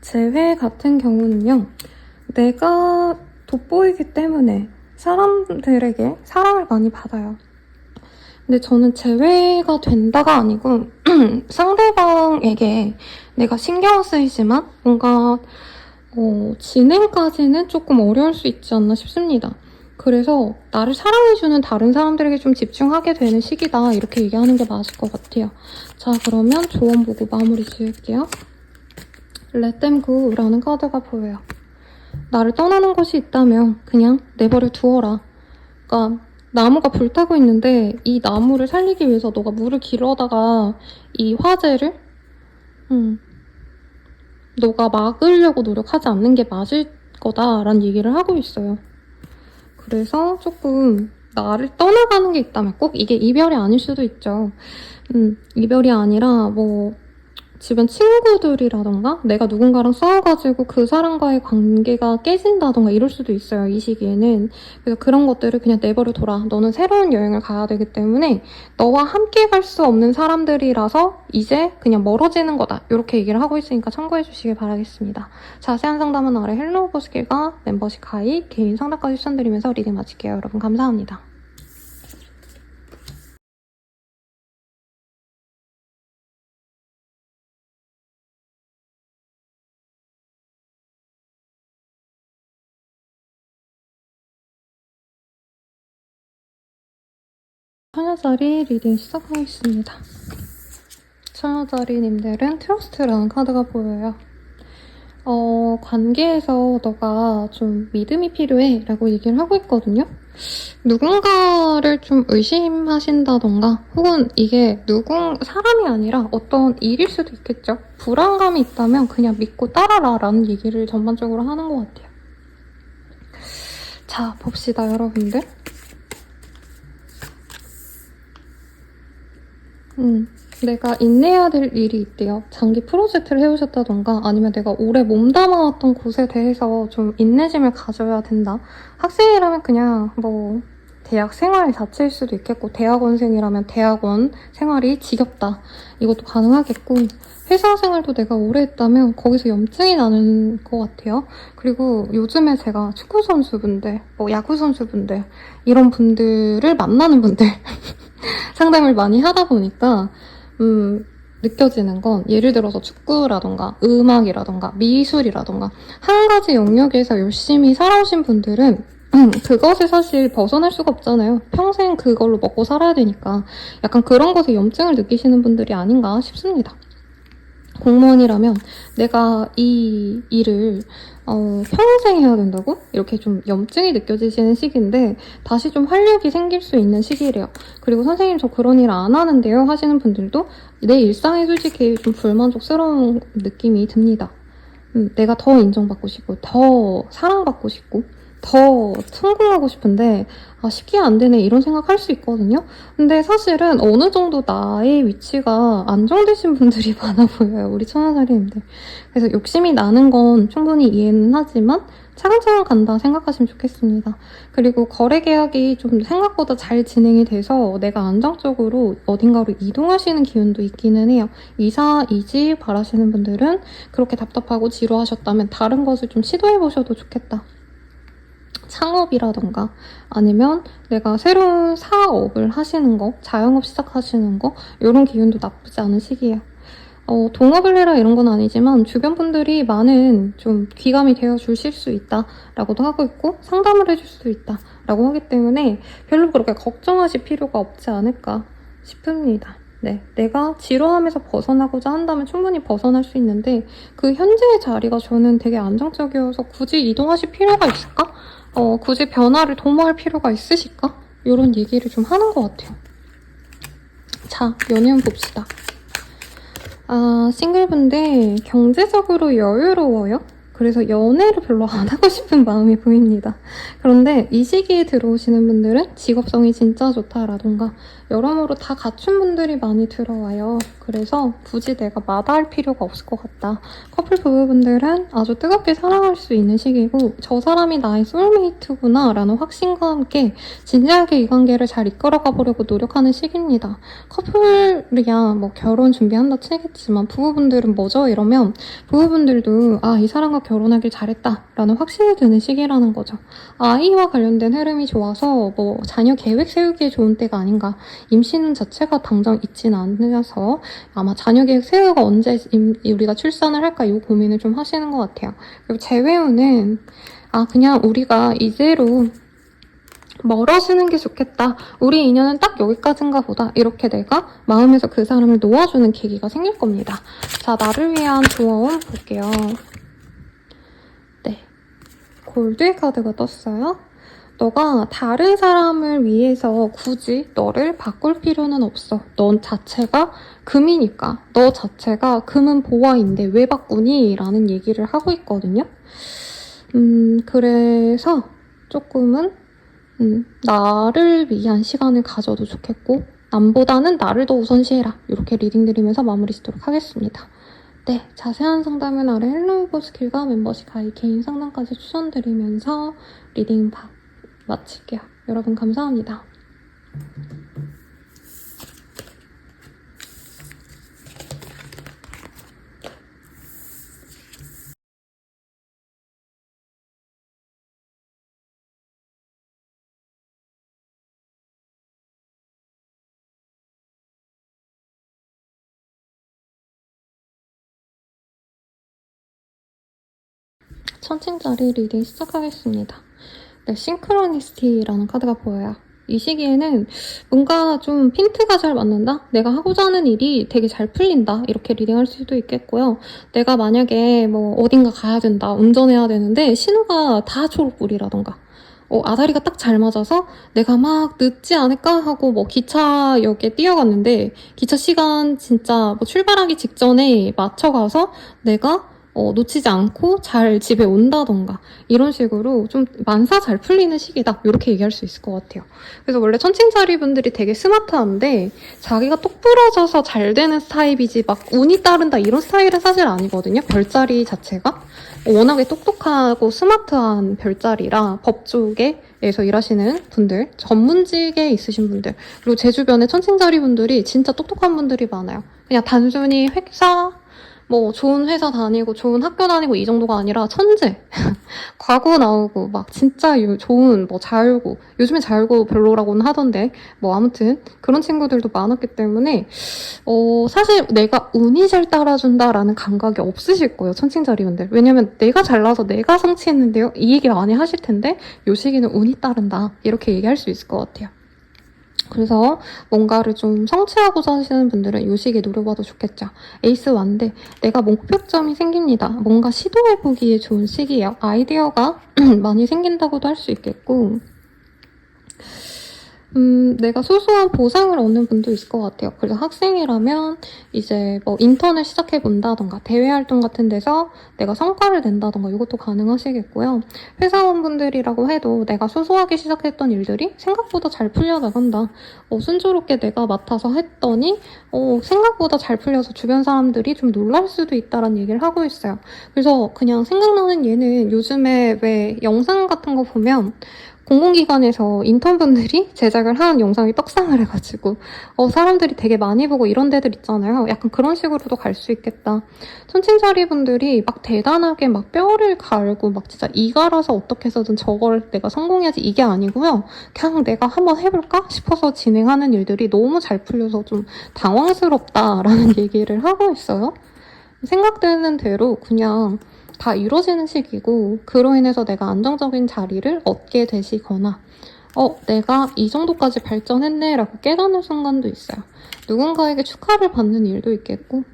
재회 같은 경우는요, 내가 돋보이기 때문에 사람들에게 사랑을 많이 받아요. 근데 저는 재회가 된다가 아니고 상대방에게 내가 신경 쓰이지만 뭔가 진행까지는 조금 어려울 수 있지 않나 싶습니다. 그래서 나를 사랑해주는 다른 사람들에게 좀 집중하게 되는 시기다, 이렇게 얘기하는 게 맞을 것 같아요. 자, 그러면 조언 보고 마무리 지을게요. Let them go라는 카드가 보여요. 나를 떠나는 것이 있다면 그냥 내버려 두어라. 그러니까 나무가 불타고 있는데 이 나무를 살리기 위해서 너가 물을 길어다가 이 화재를 너가 막으려고 노력하지 않는 게 맞을 거다라는 얘기를 하고 있어요. 그래서 조금 나를 떠나가는 게 있다면, 꼭 이게 이별이 아닐 수도 있죠. 이별이 아니라 뭐 주변 친구들이라던가 내가 누군가랑 싸워가지고 그 사람과의 관계가 깨진다던가 이럴 수도 있어요, 이 시기에는. 그래서 그런 것들을 그냥 내버려 둬라. 너는 새로운 여행을 가야 되기 때문에 너와 함께 갈 수 없는 사람들이라서 이제 그냥 멀어지는 거다. 이렇게 얘기를 하고 있으니까 참고해 주시길 바라겠습니다. 자세한 상담은 아래 헬로우 보스길과 멤버십 가입, 개인 상담까지 추천드리면서 리딩 마칠게요. 여러분 감사합니다. 처녀자리 리딩 시작하겠습니다. 처녀자리님들은 트러스트라는 카드가 보여요. 관계에서 너가 좀 믿음이 필요해 라고 얘기를 하고 있거든요. 누군가를 좀 의심하신다던가 혹은 이게 사람이 아니라 어떤 일일 수도 있겠죠. 불안감이 있다면 그냥 믿고 따라라 라는 얘기를 전반적으로 하는 것 같아요. 자, 봅시다 여러분들. 내가 인내해야 될 일이 있대요. 장기 프로젝트를 해오셨다던가 아니면 내가 오래 몸담아왔던 곳에 대해서 좀 인내심을 가져야 된다. 학생이라면 그냥 뭐 대학 생활 자체일 수도 있겠고 대학원생이라면 대학원 생활이 지겹다. 이것도 가능하겠고 회사 생활도 내가 오래 했다면 거기서 염증이 나는 것 같아요. 그리고 요즘에 제가 축구 선수분들, 뭐 야구 선수분들 이런 분들을 만나는 분들 상담을 많이 하다 보니까 느껴지는 건 예를 들어서 축구라던가 음악이라던가 미술이라던가 한 가지 영역에서 열심히 살아오신 분들은 그것에 사실 벗어날 수가 없잖아요. 평생 그걸로 먹고 살아야 되니까 약간 그런 것에 염증을 느끼시는 분들이 아닌가 싶습니다. 공무원이라면 내가 이 일을 평생 해야 된다고? 이렇게 좀 염증이 느껴지시는 시기인데 다시 좀 활력이 생길 수 있는 시기래요. 그리고 선생님 저 그런 일 안 하는데요 하시는 분들도 내 일상에 솔직히 좀 불만족스러운 느낌이 듭니다. 내가 더 인정받고 싶고 더 사랑받고 싶고 더 성공하고 싶은데 쉽게 안 되네 이런 생각할 수 있거든요. 근데 사실은 어느 정도 나의 위치가 안정되신 분들이 많아 보여요. 우리 천하자리님들. 그래서 욕심이 나는 건 충분히 이해는 하지만 차근차근 간다 생각하시면 좋겠습니다. 그리고 거래 계약이 좀 생각보다 잘 진행이 돼서 내가 안정적으로 어딘가로 이동하시는 기운도 있기는 해요. 이사, 이직 바라시는 분들은 그렇게 답답하고 지루하셨다면 다른 것을 좀 시도해보셔도 좋겠다. 창업이라던가 아니면 내가 새로운 사업을 하시는 거, 자영업 시작하시는 거 이런 기운도 나쁘지 않은 시기예요. 동업을 해라 이런 건 아니지만 주변 분들이 많은 좀 귀감이 되어 주실 수 있다라고도 하고 있고 상담을 해줄 수도 있다라고 하기 때문에 별로 그렇게 걱정하실 필요가 없지 않을까 싶습니다. 네, 내가 지루함에서 벗어나고자 한다면 충분히 벗어날 수 있는데 그 현재의 자리가 저는 되게 안정적이어서 굳이 이동하실 필요가 있을까? 굳이 변화를 도모할 필요가 있으실까? 이런 얘기를 좀 하는 것 같아요. 자, 연애운 봅시다. 싱글분들 경제적으로 여유로워요? 그래서 연애를 별로 안 하고 싶은 마음이 보입니다. 그런데 이 시기에 들어오시는 분들은 직업성이 진짜 좋다라던가 여러모로 다 갖춘 분들이 많이 들어와요. 그래서 굳이 내가 마다할 필요가 없을 것 같다. 커플 부부분들은 아주 뜨겁게 사랑할 수 있는 시기고 저 사람이 나의 소울메이트구나 라는 확신과 함께 진지하게 이 관계를 잘 이끌어가 보려고 노력하는 시기입니다. 커플이야 뭐 결혼 준비한다 치겠지만 부부분들은 뭐죠? 이러면 부부분들도 이 사람과 결혼하길 잘했다 라는 확신이 드는 시기라는 거죠. 아이와 관련된 흐름이 좋아서 뭐 자녀 계획 세우기에 좋은 때가 아닌가. 임신은 자체가 당장 있진 않아서 아마 자녀 계획 세우고 언제 우리가 출산을 할까 이 고민을 좀 하시는 것 같아요. 그리고 재회우는 그냥 우리가 이대로 멀어지는 게 좋겠다. 우리 인연은 딱 여기까지인가 보다. 이렇게 내가 마음에서 그 사람을 놓아주는 계기가 생길 겁니다. 자, 나를 위한 조언 볼게요. 네, 골드의 카드가 떴어요. 너가 다른 사람을 위해서 굳이 너를 바꿀 필요는 없어. 넌 자체가 금이니까. 너 자체가 금은 보화인데 왜 바꾸니? 라는 얘기를 하고 있거든요. 그래서 조금은 나를 위한 시간을 가져도 좋겠고 남보다는 나를 더 우선시해라. 이렇게 리딩 드리면서 마무리 짓도록 하겠습니다. 네, 자세한 상담은 아래 헬로우버스 길과 멤버십 가입 개인 상담까지 추천드리면서 리딩 마칠게요. 여러분 감사합니다. 천칭짜리 리딩 시작하겠습니다. 네, 싱크로니시티라는 카드가 보여요. 이 시기에는 뭔가 좀 핀트가 잘 맞는다? 내가 하고자 하는 일이 되게 잘 풀린다? 이렇게 리딩할 수도 있겠고요. 내가 만약에 뭐 어딘가 가야 된다, 운전해야 되는데 신호가 다 초록불이라던가 아다리가 딱 잘 맞아서 내가 막 늦지 않을까 하고 뭐 기차역에 뛰어갔는데 기차 시간 진짜 뭐 출발하기 직전에 맞춰가서 내가 놓치지 않고 잘 집에 온다던가 이런 식으로 좀 만사 잘 풀리는 시기다 이렇게 얘기할 수 있을 것 같아요. 그래서 원래 천칭자리 분들이 되게 스마트한데 자기가 똑부러져서 잘 되는 스타일이지 막 운이 따른다 이런 스타일은 사실 아니거든요. 별자리 자체가 워낙에 똑똑하고 스마트한 별자리라 법 쪽에서 일하시는 분들, 전문직에 있으신 분들, 그리고 제 주변에 천칭자리 분들이 진짜 똑똑한 분들이 많아요. 그냥 단순히 회사, 뭐 좋은 회사 다니고 좋은 학교 다니고 이 정도가 아니라 천재. 과거 나오고 막 진짜 좋은 뭐 자율고, 요즘에 자율고 별로라고는 하던데 뭐 아무튼 그런 친구들도 많았기 때문에 사실 내가 운이 잘 따라준다라는 감각이 없으실 거예요, 천칭자리분들. 왜냐면 내가 잘나서 내가 성취했는데요 이 얘기 많이 하실 텐데 요 시기는 운이 따른다 이렇게 얘기할 수 있을 것 같아요. 그래서 뭔가를 좀 성취하고자 하시는 분들은 이 시기에 노려봐도 좋겠죠. 에이스 1인데 내가 목표점이 생깁니다. 뭔가 시도해보기에 좋은 시기예요. 아이디어가 많이 생긴다고도 할 수 있겠고 내가 소소한 보상을 얻는 분도 있을 것 같아요. 그래서 학생이라면 이제 뭐 인턴을 시작해본다던가 대외 활동 같은 데서 내가 성과를 낸다던가 이것도 가능하시겠고요. 회사원분들이라고 해도 내가 소소하게 시작했던 일들이 생각보다 잘 풀려나간다. 순조롭게 내가 맡아서 했더니 생각보다 잘 풀려서 주변 사람들이 좀 놀랄 수도 있다라는 얘기를 하고 있어요. 그래서 그냥 생각나는 예는 요즘에 왜 영상 같은 거 보면 공공기관에서 인턴분들이 제작을 한 영상이 떡상을 해가지고 사람들이 되게 많이 보고 이런 데들 있잖아요. 약간 그런 식으로도 갈 수 있겠다. 천칭자리 분들이 막 대단하게 막 뼈를 갈고 막 진짜 이 갈아서 어떻게 해서든 저걸 내가 성공해야지 이게 아니고요. 그냥 내가 한번 해볼까 싶어서 진행하는 일들이 너무 잘 풀려서 좀 당황스럽다라는 얘기를 하고 있어요. 생각되는 대로 그냥 다 이루어지는 시기고 그로 인해서 내가 안정적인 자리를 얻게 되시거나 내가 이 정도까지 발전했네 라고 깨닫는 순간도 있어요. 누군가에게 축하를 받는 일도 있겠고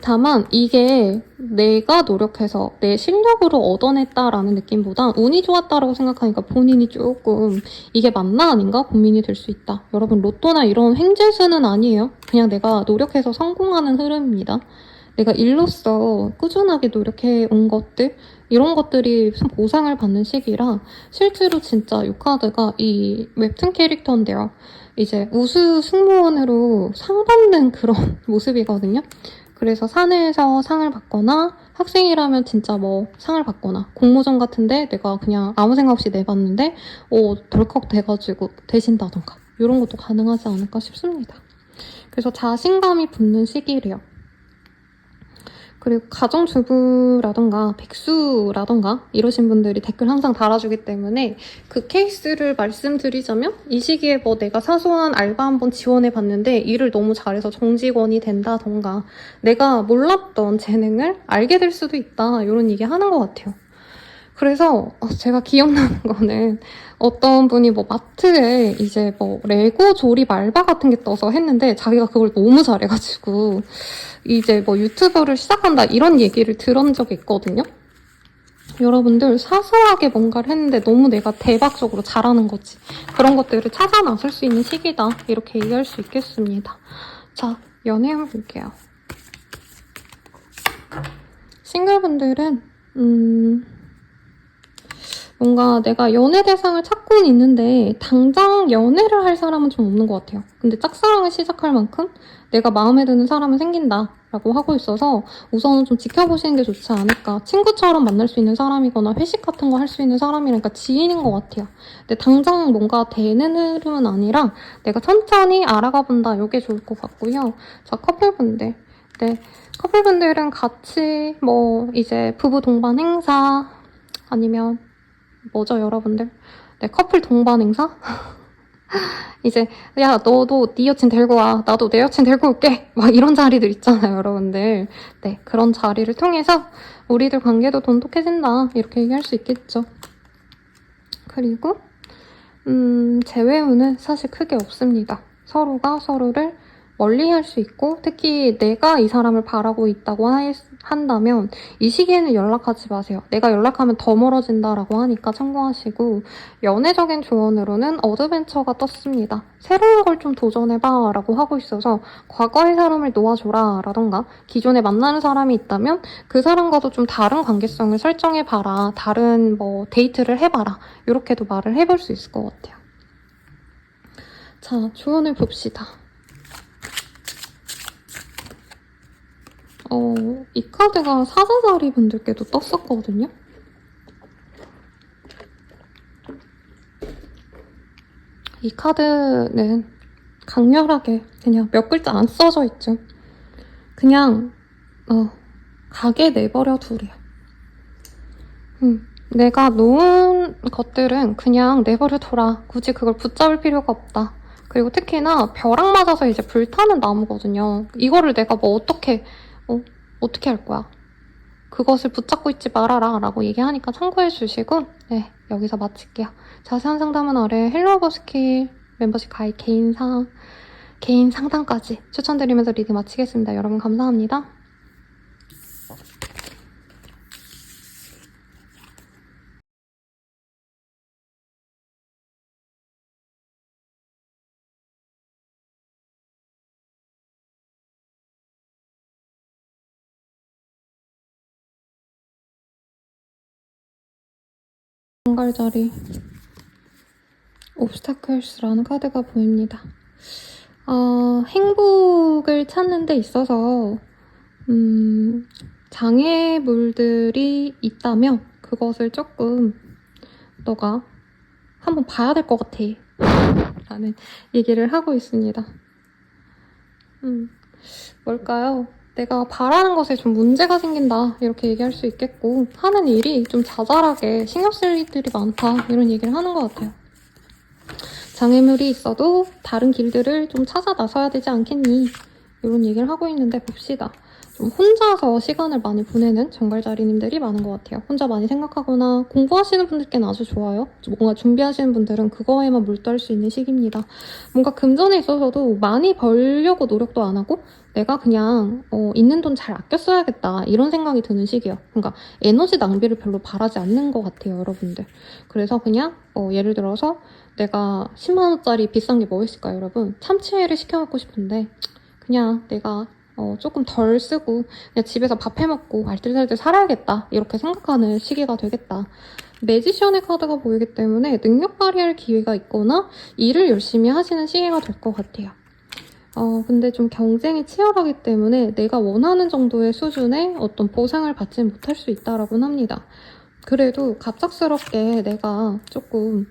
다만 이게 내가 노력해서 내 실력으로 얻어냈다라는 느낌보다 운이 좋았다라고 생각하니까 본인이 조금 이게 맞나 아닌가 고민이 될 수 있다. 여러분 로또나 이런 횡재수는 아니에요. 그냥 내가 노력해서 성공하는 흐름입니다. 내가 일로서 꾸준하게 노력해 온 것들 이런 것들이 보상을 받는 시기라 실제로 진짜 이 카드가 이 웹툰 캐릭터인데요. 이제 우수 승무원으로 상 받는 그런 모습이거든요. 그래서 사내에서 상을 받거나 학생이라면 진짜 뭐 상을 받거나 공모전 같은데 내가 그냥 아무 생각 없이 내봤는데 덜컥 돼가지고 되신다던가 이런 것도 가능하지 않을까 싶습니다. 그래서 자신감이 붙는 시기래요. 그리고 가정주부라던가 백수라던가 이러신 분들이 댓글 항상 달아주기 때문에 그 케이스를 말씀드리자면 이 시기에 뭐 내가 사소한 알바 한번 지원해봤는데 일을 너무 잘해서 정직원이 된다던가 내가 몰랐던 재능을 알게 될 수도 있다 이런 얘기 하는 것 같아요. 그래서 제가 기억나는 거는 어떤 분이 뭐 마트에 이제 뭐 레고 조립 알바 같은 게 떠서 했는데 자기가 그걸 너무 잘해가지고 이제 뭐 유튜브를 시작한다 이런 얘기를 들은 적이 있거든요. 여러분들 사소하게 뭔가를 했는데 너무 내가 대박적으로 잘하는 거지. 그런 것들을 찾아 나설 수 있는 시기다. 이렇게 얘기할 수 있겠습니다. 자, 연애 한번 볼게요. 싱글분들은 뭔가 내가 연애 대상을 찾고는 있는데 당장 연애를 할 사람은 좀 없는 것 같아요. 근데 짝사랑을 시작할 만큼 내가 마음에 드는 사람은 생긴다라고 하고 있어서 우선은 좀 지켜보시는 게 좋지 않을까. 친구처럼 만날 수 있는 사람이거나 회식 같은 거 할 수 있는 사람이니까 지인인 것 같아요. 근데 당장 뭔가 되는 흐름은 아니라 내가 천천히 알아가 본다. 이게 좋을 것 같고요. 자, 커플분들. 네, 커플분들은 같이 뭐 이제 부부 동반 행사 아니면 뭐죠, 여러분들? 네, 커플 동반 행사? 이제 야 너도 네 여친 데리고 와, 나도 내 여친 데리고 올게, 막 이런 자리들 있잖아요, 여러분들. 네, 그런 자리를 통해서 우리들 관계도 돈독해진다, 이렇게 얘기할 수 있겠죠. 그리고 재회운은 사실 크게 없습니다. 서로가 서로를 멀리할 수 있고, 특히 내가 이 사람을 바라고 있다고 한다면 이 시기에는 연락하지 마세요. 내가 연락하면 더 멀어진다라고 하니까 참고하시고, 연애적인 조언으로는 어드벤처가 떴습니다. 새로운 걸 좀 도전해봐 라고 하고 있어서 과거의 사람을 놓아줘라 라던가, 기존에 만나는 사람이 있다면 그 사람과도 좀 다른 관계성을 설정해봐라, 다른 뭐 데이트를 해봐라, 이렇게도 말을 해볼 수 있을 것 같아요. 자, 조언을 봅시다. 이 카드가 사자자리 분들께도 떴었거든요. 이 카드는 강렬하게 그냥 몇 글자 안 써져 있죠. 그냥 가게 내버려 두래요. 내가 놓은 것들은 그냥 내버려 둬라. 굳이 그걸 붙잡을 필요가 없다. 그리고 특히나 벼락 맞아서 이제 불타는 나무거든요. 이거를 내가 뭐 어떻게 할 거야? 그것을 붙잡고 있지 말아라 라고 얘기하니까 참고해 주시고, 네, 여기서 마칠게요. 자세한 상담은 아래 헬로버 스킬 멤버십 가입 개인 상담까지 추천드리면서 리딩 마치겠습니다. 여러분 감사합니다. 정갈자리 옵스타클스라는 카드가 보입니다. 행복을 찾는 데 있어서 장애물들이 있다면 그것을 조금 너가 한번 봐야 될 것 같아 라는 얘기를 하고 있습니다. 뭘까요? 내가 바라는 것에 좀 문제가 생긴다, 이렇게 얘기할 수 있겠고, 하는 일이 좀 자잘하게 신경 쓸 일들이 많다, 이런 얘기를 하는 것 같아요. 장애물이 있어도 다른 길들을 좀 찾아 나서야 되지 않겠니? 이런 얘기를 하고 있는데, 봅시다. 좀 혼자서 시간을 많이 보내는 정갈자리님들이 많은 것 같아요. 혼자 많이 생각하거나 공부하시는 분들께는 아주 좋아요. 뭔가 준비하시는 분들은 그거에만 몰두할 수 있는 시기입니다. 뭔가 금전에 있어서도 많이 벌려고 노력도 안 하고 내가 그냥 있는 돈 잘 아껴 써야겠다, 이런 생각이 드는 시기예요. 그러니까 에너지 낭비를 별로 바라지 않는 것 같아요, 여러분들. 그래서 그냥 예를 들어서 내가 10만 원짜리 비싼 게 뭐 있을까요, 여러분? 참치회를 시켜 먹고 싶은데 그냥 내가 조금 덜 쓰고 그냥 집에서 밥 해먹고 알뜰살뜰 살아야겠다, 이렇게 생각하는 시기가 되겠다. 매지션의 카드가 보이기 때문에 능력 발휘할 기회가 있거나 일을 열심히 하시는 시기가 될 것 같아요. 근데 좀 경쟁이 치열하기 때문에 내가 원하는 정도의 수준의 어떤 보상을 받지 못할 수 있다라고는 합니다. 그래도 갑작스럽게 내가 조금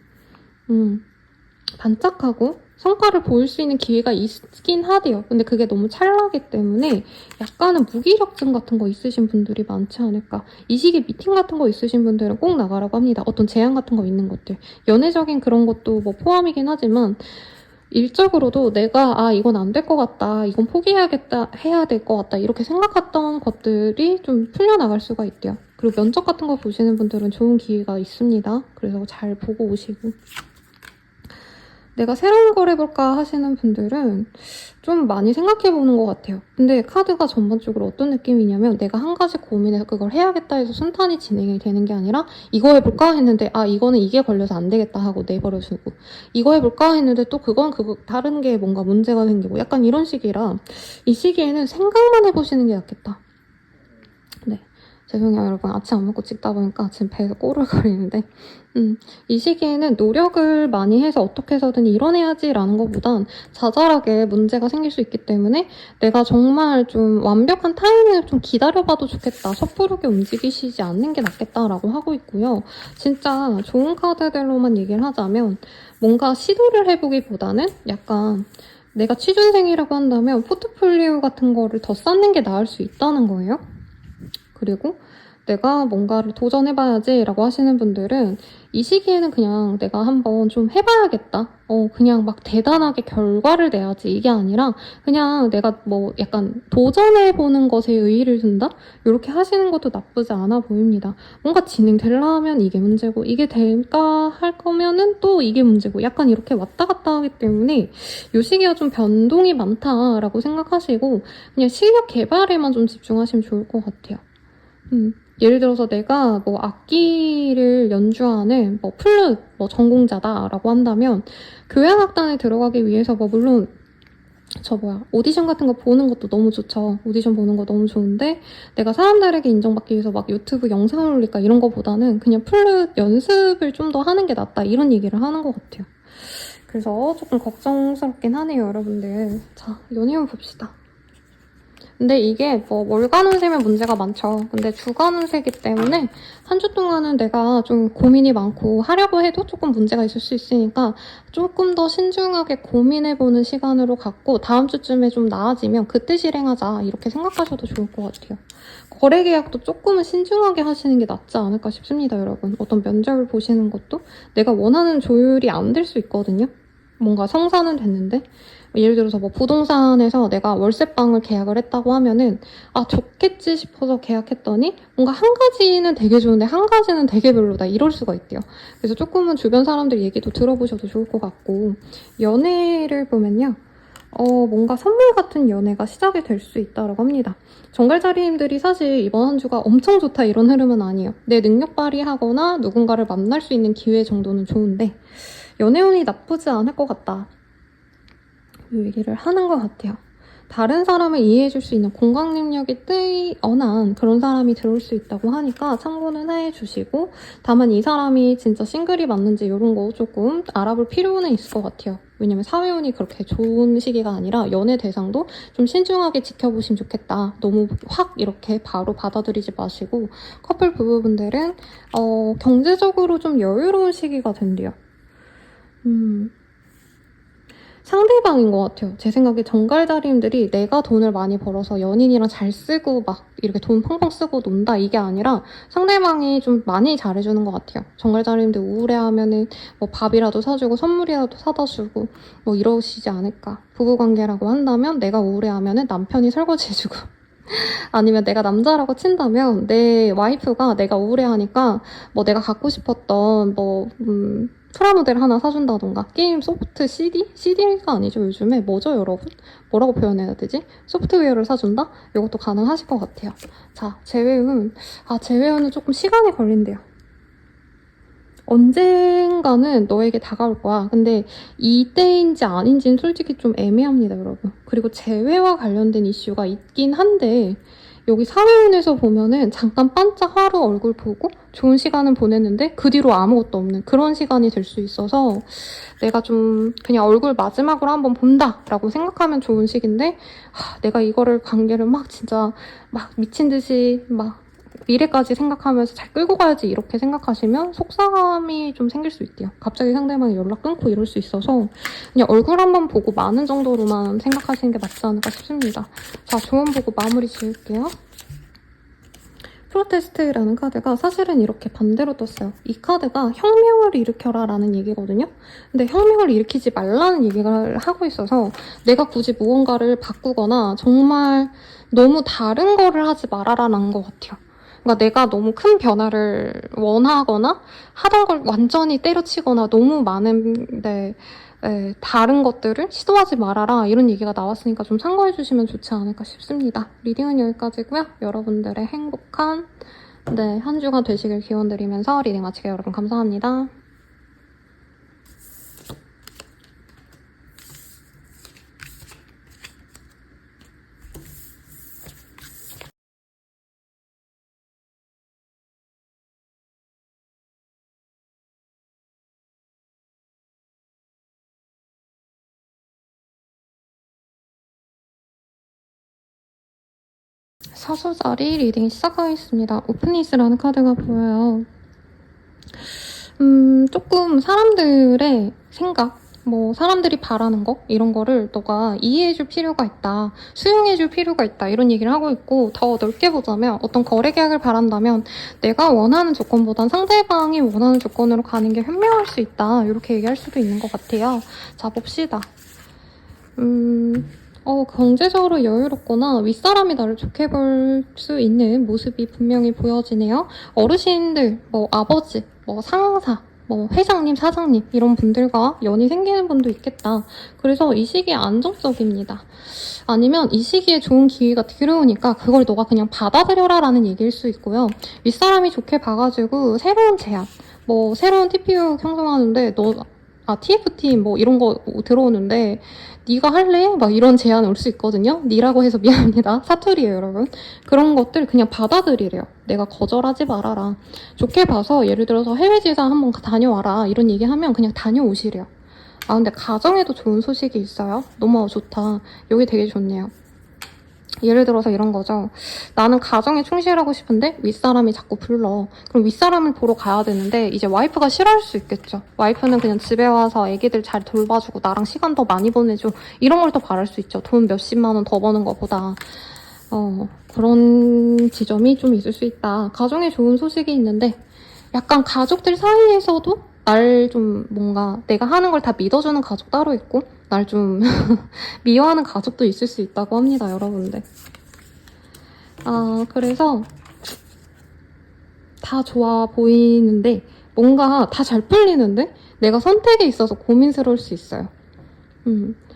반짝하고 성과를 보일 수 있는 기회가 있긴 하대요. 근데 그게 너무 찰나기 때문에 약간은 무기력증 같은 거 있으신 분들이 많지 않을까. 이 시기에 미팅 같은 거 있으신 분들은 꼭 나가라고 합니다. 어떤 제안 같은 거 있는 것들. 연애적인 그런 것도 뭐 포함이긴 하지만 일적으로도 내가 이건 안 될 것 같다, 이건 포기해야겠다, 해야 될 것 같다, 이렇게 생각했던 것들이 좀 풀려나갈 수가 있대요. 그리고 면접 같은 거 보시는 분들은 좋은 기회가 있습니다. 그래서 잘 보고 오시고. 내가 새로운 걸 해볼까 하시는 분들은 좀 많이 생각해보는 것 같아요. 근데 카드가 전반적으로 어떤 느낌이냐면 내가 한 가지 고민해서 그걸 해야겠다 해서 순탄히 진행이 되는 게 아니라 이거 해볼까 했는데 이거는 이게 걸려서 안 되겠다 하고 내버려두고, 이거 해볼까 했는데 또 그건 다른 게 뭔가 문제가 생기고, 약간 이런 식이라 이 시기에는 생각만 해보시는 게 낫겠다. 네, 죄송해요 여러분, 아침 안 먹고 찍다 보니까 지금 배에서 꼬르거리는데 이 시기에는 노력을 많이 해서 어떻게 해서든 이뤄내야지라는 것보단 자잘하게 문제가 생길 수 있기 때문에 내가 정말 좀 완벽한 타이밍을 좀 기다려봐도 좋겠다, 섣부르게 움직이시지 않는 게 낫겠다라고 하고 있고요. 진짜 좋은 카드들로만 얘기를 하자면 뭔가 시도를 해보기보다는 약간 내가 취준생이라고 한다면 포트폴리오 같은 거를 더 쌓는 게 나을 수 있다는 거예요. 그리고 내가 뭔가를 도전해봐야지 라고 하시는 분들은 이 시기에는 그냥 내가 한번 좀 해봐야겠다. 그냥 막 대단하게 결과를 내야지 이게 아니라 그냥 내가 뭐 약간 도전해보는 것에 의의를 둔다? 이렇게 하시는 것도 나쁘지 않아 보입니다. 뭔가 진행되려면 이게 문제고 이게 될까 할 거면은 또 이게 문제고 약간 이렇게 왔다 갔다 하기 때문에 이 시기가 좀 변동이 많다라고 생각하시고 그냥 실력 개발에만 좀 집중하시면 좋을 것 같아요. 예를 들어서 내가 뭐 악기를 연주하는 뭐 플룻 뭐 전공자다라고 한다면 교향악단에 들어가기 위해서 뭐 물론 오디션 같은 거 보는 것도 너무 좋죠. 오디션 보는 거 너무 좋은데 내가 사람들에게 인정받기 위해서 막 유튜브 영상을 올릴까 이런 거보다는 그냥 플룻 연습을 좀 더 하는 게 낫다 이런 얘기를 하는 것 같아요. 그래서 조금 걱정스럽긴 하네요, 여러분들. 자, 연애운 봅시다. 근데 이게 뭐 월간 운세면 문제가 많죠. 근데 주간 운세이기 때문에 한 주 동안은 내가 좀 고민이 많고 하려고 해도 조금 문제가 있을 수 있으니까 조금 더 신중하게 고민해보는 시간으로 갖고 다음 주쯤에 좀 나아지면 그때 실행하자 이렇게 생각하셔도 좋을 것 같아요. 거래 계약도 조금은 신중하게 하시는 게 낫지 않을까 싶습니다, 여러분. 어떤 면접을 보시는 것도 내가 원하는 조율이 안 될 수 있거든요. 뭔가 성사는 됐는데 예를 들어서 뭐 부동산에서 내가 월세방을 계약을 했다고 하면은 아 좋겠지 싶어서 계약했더니 뭔가 한 가지는 되게 좋은데 한 가지는 되게 별로다 이럴 수가 있대요. 그래서 조금은 주변 사람들 얘기도 들어보셔도 좋을 것 같고 연애를 보면요. 뭔가 선물 같은 연애가 시작이 될 수 있다고 합니다. 정갈자리님들이 사실 이번 한 주가 엄청 좋다 이런 흐름은 아니에요. 내 능력 발휘하거나 누군가를 만날 수 있는 기회 정도는 좋은데 연애운이 나쁘지 않을 것 같다. 이 얘기를 하는 것 같아요. 다른 사람을 이해해줄 수 있는 공감 능력이 뛰어난 그런 사람이 들어올 수 있다고 하니까 참고는 해주시고 다만 이 사람이 진짜 싱글이 맞는지 이런 거 조금 알아볼 필요는 있을 것 같아요. 왜냐면 사회운이 그렇게 좋은 시기가 아니라 연애 대상도 좀 신중하게 지켜보시면 좋겠다. 너무 확 이렇게 바로 받아들이지 마시고 커플 부부분들은 경제적으로 좀 여유로운 시기가 된대요. 상대방인 것 같아요. 제 생각에 정갈자리님들이 내가 돈을 많이 벌어서 연인이랑 잘 쓰고 막 이렇게 돈 펑펑 쓰고 논다 이게 아니라 상대방이 좀 많이 잘해주는 것 같아요. 정갈자리님들 우울해하면은 뭐 밥이라도 사주고 선물이라도 사다 주고 뭐 이러시지 않을까. 부부관계라고 한다면 내가 우울해하면은 남편이 설거지 해주고 아니면 내가 남자라고 친다면 내 와이프가 내가 우울해하니까 뭐 내가 갖고 싶었던 프라모델 하나 사준다던가 게임 소프트 CD? CD가 아니죠 요즘에 뭐죠 여러분? 뭐라고 표현해야 되지? 소프트웨어를 사준다? 이것도 가능하실 것 같아요. 자, 재회운은 조금 시간이 걸린대요. 언젠가는 너에게 다가올 거야. 근데 이때인지 아닌지는 솔직히 좀 애매합니다, 여러분. 그리고 재회와 관련된 이슈가 있긴 한데 여기 사회운에서 보면은 잠깐 반짝 하루 얼굴 보고 좋은 시간은 보냈는데 그 뒤로 아무것도 없는 그런 시간이 될 수 있어서 내가 좀 그냥 얼굴 마지막으로 한번 본다라고 생각하면 좋은 시기인데 내가 이거를 관계를 막 진짜 막 미친 듯이 막 미래까지 생각하면서 잘 끌고 가야지 이렇게 생각하시면 속상함이 좀 생길 수 있대요. 갑자기 상대방이 연락 끊고 이럴 수 있어서 그냥 얼굴 한번 보고 마는 정도로만 생각하시는 게 맞지 않을까 싶습니다. 자, 조언 보고 마무리 지을게요. 프로테스트라는 카드가 사실은 이렇게 반대로 떴어요. 이 카드가 혁명을 일으켜라 라는 얘기거든요. 근데 혁명을 일으키지 말라는 얘기를 하고 있어서 내가 굳이 무언가를 바꾸거나 정말 너무 다른 거를 하지 말아라는 것 같아요. 그러니까 내가 너무 큰 변화를 원하거나 하던 걸 완전히 때려치거나 너무 많은데 다른 것들을 시도하지 말아라 이런 얘기가 나왔으니까 좀 참고해 주시면 좋지 않을까 싶습니다. 리딩은 여기까지고요. 여러분들의 행복한 한 주가 되시길 기원드리면서 리딩 마치게요. 여러분 감사합니다. 사수자리 리딩 시작하겠습니다. 오프니스라는 카드가 보여요. 조금 사람들의 생각, 뭐 사람들이 바라는 거 이런 거를 너가 이해해줄 필요가 있다, 수용해줄 필요가 있다 이런 얘기를 하고 있고, 더 넓게 보자면 어떤 거래 계약을 바란다면 내가 원하는 조건보단 상대방이 원하는 조건으로 가는 게 현명할 수 있다 이렇게 얘기할 수도 있는 것 같아요. 자, 봅시다. 경제적으로 여유롭거나 윗사람이 나를 좋게 볼 수 있는 모습이 분명히 보여지네요. 어르신들, 뭐 아버지, 뭐 상사, 뭐 회장님, 사장님 이런 분들과 연이 생기는 분도 있겠다. 그래서 이 시기에 안정적입니다. 아니면 이 시기에 좋은 기회가 들어오니까 그걸 너가 그냥 받아들여라 라는 얘기일 수 있고요. 윗사람이 좋게 봐가지고 새로운 제안, 뭐 새로운 TPU 형성하는데 TFT 뭐 이런 거 들어오는데 네가 할래? 막 이런 제안 올 수 있거든요. 니라고 해서 미안합니다. 사투리예요, 여러분. 그런 것들 그냥 받아들이래요. 내가 거절하지 말아라. 좋게 봐서 예를 들어서 해외 지사 한번 다녀와라 이런 얘기하면 그냥 다녀오시래요. 아, 근데 가정에도 좋은 소식이 있어요. 너무 좋다. 여기 되게 좋네요. 예를 들어서 이런 거죠. 나는 가정에 충실하고 싶은데 윗사람이 자꾸 불러. 그럼 윗사람을 보러 가야 되는데 이제 와이프가 싫어할 수 있겠죠. 와이프는 그냥 집에 와서 애기들 잘 돌봐주고 나랑 시간 더 많이 보내줘. 이런 걸 더 바랄 수 있죠. 돈 몇십만 원 더 버는 것보다. 그런 지점이 좀 있을 수 있다. 가정에 좋은 소식이 있는데 약간 가족들 사이에서도 날 좀 뭔가 내가 하는 걸 다 믿어주는 가족 따로 있고 날 좀 미워하는 가족도 있을 수 있다고 합니다, 여러분들. 그래서 다 좋아 보이는데 뭔가 다 잘 풀리는데 내가 선택에 있어서 고민스러울 수 있어요.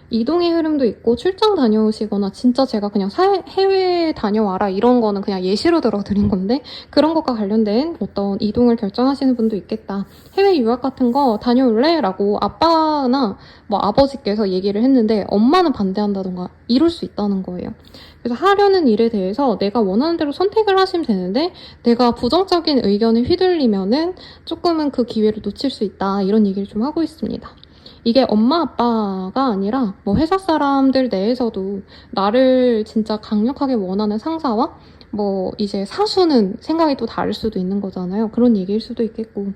이동의 흐름도 있고 출장 다녀오시거나 진짜 제가 그냥 해외 다녀와라 이런 거는 그냥 예시로 들어드린 건데 그런 것과 관련된 어떤 이동을 결정하시는 분도 있겠다. 해외 유학 같은 거 다녀올래? 라고 아빠나 뭐 아버지께서 얘기를 했는데 엄마는 반대한다던가 이럴 수 있다는 거예요. 그래서 하려는 일에 대해서 내가 원하는 대로 선택을 하시면 되는데 내가 부정적인 의견에 휘둘리면은 조금은 그 기회를 놓칠 수 있다 이런 얘기를 좀 하고 있습니다. 이게 엄마 아빠가 아니라 뭐 회사 사람들 내에서도 나를 진짜 강력하게 원하는 상사와 뭐 이제 사수는 생각이 또 다를 수도 있는 거잖아요. 그런 얘기일 수도 있겠고.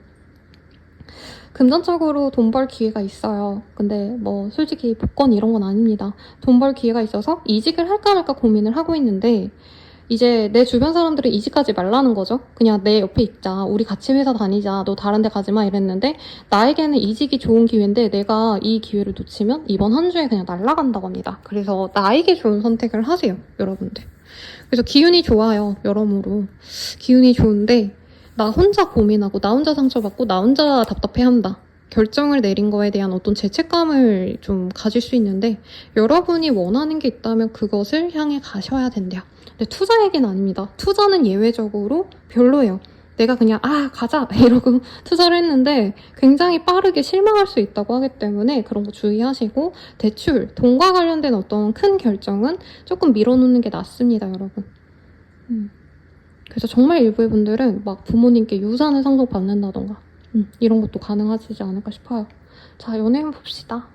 금전적으로 돈 벌 기회가 있어요. 근데 뭐 솔직히 복권 이런 건 아닙니다. 돈 벌 기회가 있어서 이직을 할까 말까 고민을 하고 있는데 이제 내 주변 사람들은 이직하지 말라는 거죠. 그냥 내 옆에 있자. 우리 같이 회사 다니자. 너 다른 데 가지 마. 이랬는데 나에게는 이직이 좋은 기회인데 내가 이 기회를 놓치면 이번 한 주에 그냥 날아간다고 합니다. 그래서 나에게 좋은 선택을 하세요, 여러분들. 그래서 기운이 좋아요, 여러모로. 기운이 좋은데 나 혼자 고민하고 나 혼자 상처받고 나 혼자 답답해한다. 결정을 내린 거에 대한 어떤 죄책감을 좀 가질 수 있는데 여러분이 원하는 게 있다면 그것을 향해 가셔야 된대요. 근데 투자 얘기는 아닙니다. 투자는 예외적으로 별로예요. 내가 그냥 가자 이러고 투자를 했는데 굉장히 빠르게 실망할 수 있다고 하기 때문에 그런 거 주의하시고 대출, 돈과 관련된 어떤 큰 결정은 조금 밀어놓는 게 낫습니다, 여러분. 그래서 정말 일부의 분들은 막 부모님께 유산을 상속받는다던가 이런 것도 가능하지 않을까 싶어요. 자, 연애운 봅시다.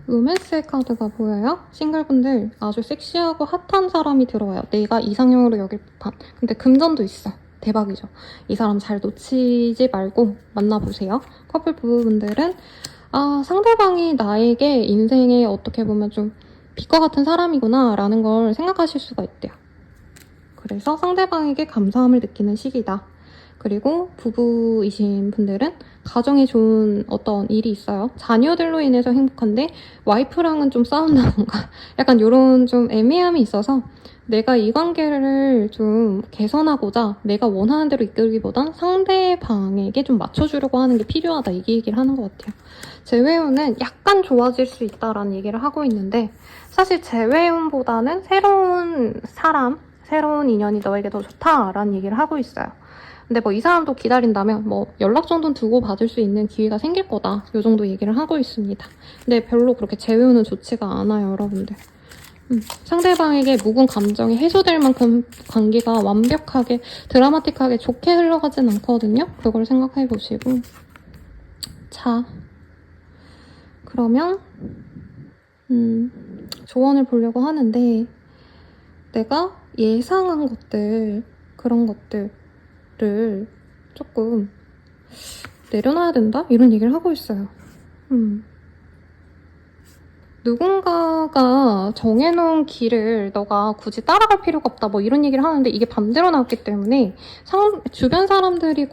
로맨스의 카드가 보여요? 싱글분들 아주 섹시하고 핫한 사람이 들어와요. 내가 이상형으로 여길 법한. 근데 금전도 있어. 대박이죠. 이 사람 잘 놓치지 말고 만나보세요. 커플 부부분들은 상대방이 나에게 인생에 어떻게 보면 좀 빛과 같은 사람이구나 라는 걸 생각하실 수가 있대요. 그래서 상대방에게 감사함을 느끼는 시기다. 그리고 부부이신 분들은 가정에 좋은 어떤 일이 있어요. 자녀들로 인해서 행복한데 와이프랑은 좀 싸운다던가 약간 이런 좀 애매함이 있어서 내가 이 관계를 좀 개선하고자 내가 원하는 대로 이끌기보단 상대방에게 좀 맞춰주려고 하는 게 필요하다 이 얘기를 하는 것 같아요. 재회운은 약간 좋아질 수 있다라는 얘기를 하고 있는데 사실 재회운보다는 새로운 사람, 새로운 인연이 너에게 더 좋다라는 얘기를 하고 있어요. 근데 뭐 이 사람도 기다린다면 뭐 연락 정도는 두고 받을 수 있는 기회가 생길 거다. 이 정도 얘기를 하고 있습니다. 근데 별로 그렇게 재회운은 좋지가 않아요, 여러분들. 상대방에게 묵은 감정이 해소될 만큼 관계가 완벽하게 드라마틱하게 좋게 흘러가진 않거든요. 그걸 생각해 보시고. 자, 그러면 조언을 보려고 하는데 내가 예상한 것들, 그런 것들을 조금 내려놔야 된다? 이런 얘기를 하고 있어요. 누군가가 정해놓은 길을 너가 굳이 따라갈 필요가 없다 뭐 이런 얘기를 하는데 이게 반대로 나왔기 때문에 주변 사람들이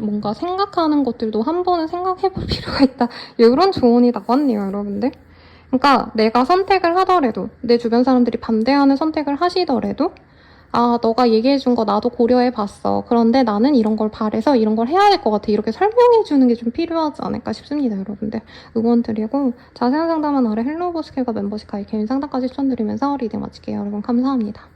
뭔가 생각하는 것들도 한 번은 생각해볼 필요가 있다 이런 조언이 나왔네요, 여러분들. 그러니까 내가 선택을 하더라도 내 주변 사람들이 반대하는 선택을 하시더라도 아, 너가 얘기해준 거 나도 고려해봤어. 그런데 나는 이런 걸 바래서 이런 걸 해야 될 것 같아. 이렇게 설명해주는 게 좀 필요하지 않을까 싶습니다, 여러분들. 응원드리고 자세한 상담은 아래 헬로버스케가 멤버십 가입 개인 상담까지 추천드리면서 리딩 마칠게요. 여러분 감사합니다.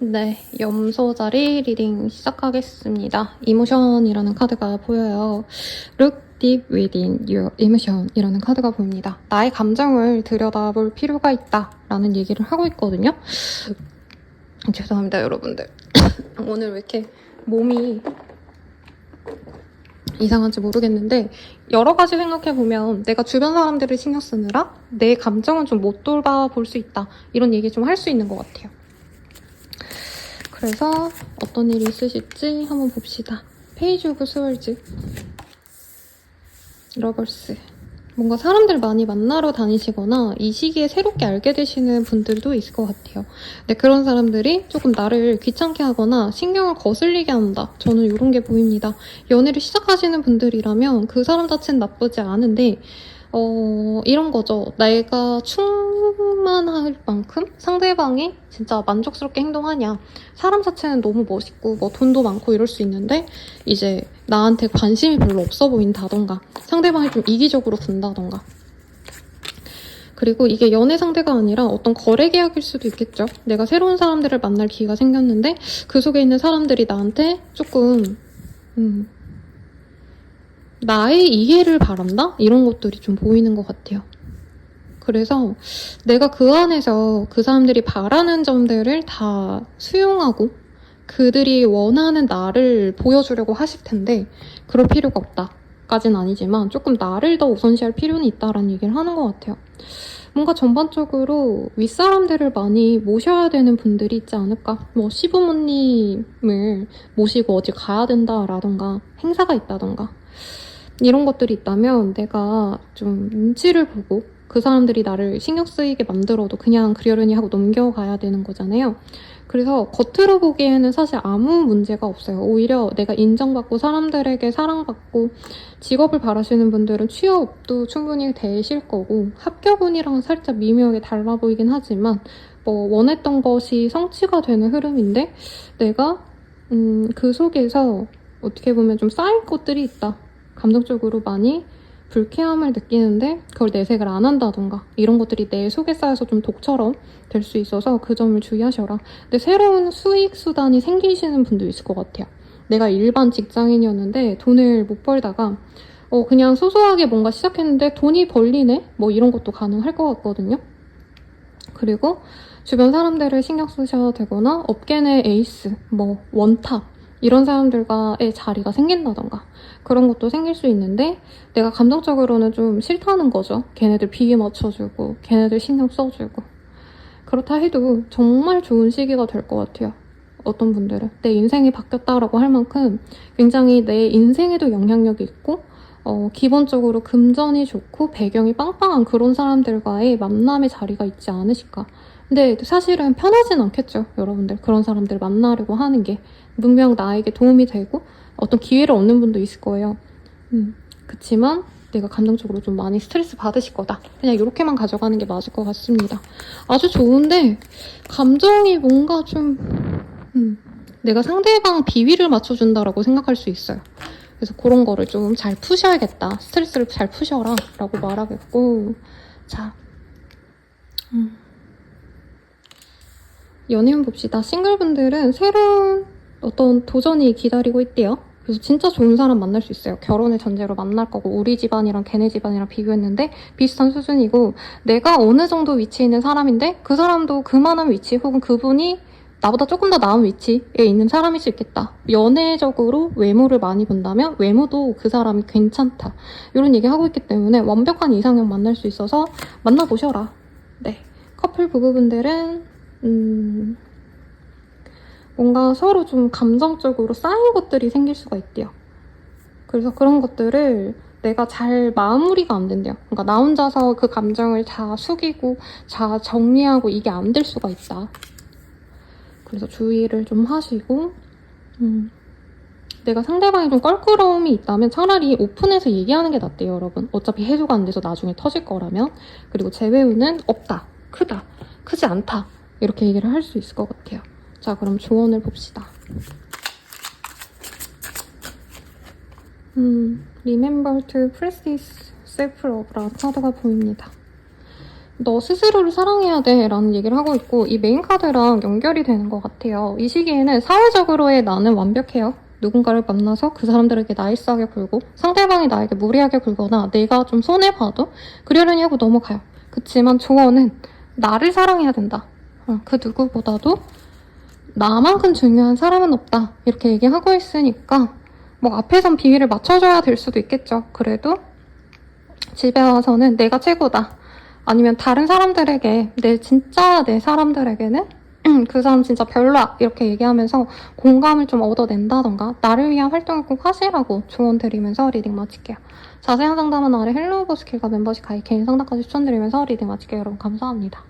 네, 염소자리 리딩 시작하겠습니다. 이모션이라는 카드가 보여요. Look deep within your emotion 이라는 카드가 보입니다. 나의 감정을 들여다볼 필요가 있다 라는 얘기를 하고 있거든요. 죄송합니다, 여러분들. 오늘 왜 이렇게 몸이 이상한지 모르겠는데 여러 가지 생각해보면 내가 주변 사람들을 신경 쓰느라 내 감정은 좀 못 돌아볼 수 있다 이런 얘기 좀 할 수 있는 것 같아요. 그래서 어떤 일이 있으실지 한번 봅시다. 페이지 오브 스월즈, 러버스. 뭔가 사람들 많이 만나러 다니시거나 이 시기에 새롭게 알게 되시는 분들도 있을 것 같아요. 근데 그런 사람들이 조금 나를 귀찮게 하거나 신경을 거슬리게 한다. 저는 이런 게 보입니다. 연애를 시작하시는 분들이라면 그 사람 자체는 나쁘지 않은데 이런 거죠. 내가 충만할 만큼 상대방이 진짜 만족스럽게 행동하냐. 사람 자체는 너무 멋있고 뭐 돈도 많고 이럴 수 있는데 이제 나한테 관심이 별로 없어 보인다던가 상대방이 좀 이기적으로 군다던가. 그리고 이게 연애 상대가 아니라 어떤 거래 계약일 수도 있겠죠. 내가 새로운 사람들을 만날 기회가 생겼는데 그 속에 있는 사람들이 나한테 조금 나의 이해를 바란다? 이런 것들이 좀 보이는 것 같아요. 그래서 내가 그 안에서 그 사람들이 바라는 점들을 다 수용하고 그들이 원하는 나를 보여주려고 하실 텐데 그럴 필요가 없다까지는 아니지만 조금 나를 더 우선시할 필요는 있다라는 얘기를 하는 것 같아요. 뭔가 전반적으로 윗사람들을 많이 모셔야 되는 분들이 있지 않을까? 뭐 시부모님을 모시고 어디 가야 된다라던가 행사가 있다던가 이런 것들이 있다면 내가 좀 눈치를 보고 그 사람들이 나를 신경 쓰이게 만들어도 그냥 그러려니 하고 넘겨가야 되는 거잖아요. 그래서 겉으로 보기에는 사실 아무 문제가 없어요. 오히려 내가 인정받고 사람들에게 사랑받고 직업을 바라시는 분들은 취업도 충분히 되실 거고 합격운이랑은 살짝 미묘하게 달라 보이긴 하지만 뭐 원했던 것이 성취가 되는 흐름인데 내가 그 속에서 어떻게 보면 좀 쌓일 것들이 있다. 감정적으로 많이 불쾌함을 느끼는데 그걸 내색을 안 한다던가 이런 것들이 내 속에 쌓여서 좀 독처럼 될 수 있어서 그 점을 주의하셔라. 근데 새로운 수익 수단이 생기시는 분도 있을 것 같아요. 내가 일반 직장인이었는데 돈을 못 벌다가 그냥 소소하게 뭔가 시작했는데 돈이 벌리네? 뭐 이런 것도 가능할 것 같거든요. 그리고 주변 사람들을 신경 쓰셔도 되거나 업계 내 에이스, 뭐 원탑 이런 사람들과의 자리가 생긴다던가 그런 것도 생길 수 있는데 내가 감정적으로는 좀 싫다는 거죠. 걔네들 비위 맞춰주고 걔네들 신경 써주고 그렇다 해도 정말 좋은 시기가 될 것 같아요. 어떤 분들은 내 인생이 바뀌었다라고 할 만큼 굉장히 내 인생에도 영향력이 있고 기본적으로 금전이 좋고 배경이 빵빵한 그런 사람들과의 만남의 자리가 있지 않으실까. 근데 사실은 편하진 않겠죠, 여러분들. 그런 사람들 만나려고 하는 게 분명 나에게 도움이 되고 어떤 기회를 얻는 분도 있을 거예요. 그치만 내가 감정적으로 좀 많이 스트레스 받으실 거다. 그냥 이렇게만 가져가는 게 맞을 것 같습니다. 아주 좋은데 감정이 뭔가 좀 내가 상대방 비위를 맞춰준다라고 생각할 수 있어요. 그래서 그런 거를 좀 잘 푸셔야겠다. 스트레스를 잘 푸셔라 라고 말하겠고 자 연애운 봅시다. 싱글분들은 새로운 어떤 도전이 기다리고 있대요. 그래서 진짜 좋은 사람 만날 수 있어요. 결혼을 전제로 만날 거고 우리 집안이랑 걔네 집안이랑 비교했는데 비슷한 수준이고 내가 어느 정도 위치에 있는 사람인데 그 사람도 그만한 위치 혹은 그분이 나보다 조금 더 나은 위치에 있는 사람일 수 있겠다. 연애적으로 외모를 많이 본다면 외모도 그 사람이 괜찮다. 이런 얘기 하고 있기 때문에 완벽한 이상형 만날 수 있어서 만나보셔라. 네, 커플 부부분들은 뭔가 서로 좀 감정적으로 쌓인 것들이 생길 수가 있대요. 그래서 그런 것들을 내가 잘 마무리가 안 된대요. 그러니까 나 혼자서 그 감정을 다 숙이고 다 정리하고 이게 안 될 수가 있다. 그래서 주의를 좀 하시고 내가 상대방이 좀 껄끄러움이 있다면 차라리 오픈해서 얘기하는 게 낫대요, 여러분. 어차피 해소가 안 돼서 나중에 터질 거라면. 그리고 제 배우는 없다, 크다, 크지 않다 이렇게 얘기를 할 수 있을 것 같아요. 자, 그럼 조언을 봅시다. Remember to practice self-love라는 카드가 보입니다. 너 스스로를 사랑해야 돼 라는 얘기를 하고 있고 이 메인 카드랑 연결이 되는 것 같아요. 이 시기에는 사회적으로의 나는 완벽해요. 누군가를 만나서 그 사람들에게 나이스하게 굴고 상대방이 나에게 무리하게 굴거나 내가 좀 손해봐도 그러려니 하고 넘어가요. 그치만 조언은 나를 사랑해야 된다. 그 누구보다도 나만큼 중요한 사람은 없다. 이렇게 얘기하고 있으니까 뭐 앞에선 비위를 맞춰줘야 될 수도 있겠죠. 그래도 집에 와서는 내가 최고다. 아니면 다른 사람들에게 진짜 내 사람들에게는 그 사람 진짜 별로야 이렇게 얘기하면서 공감을 좀 얻어낸다던가 나를 위한 활동을 꼭 하시라고 조언 드리면서 리딩 마칠게요. 자세한 상담은 아래 헬로우 버스킬과 멤버십 가입 개인 상담까지 추천드리면서 리딩 마칠게요. 여러분 감사합니다.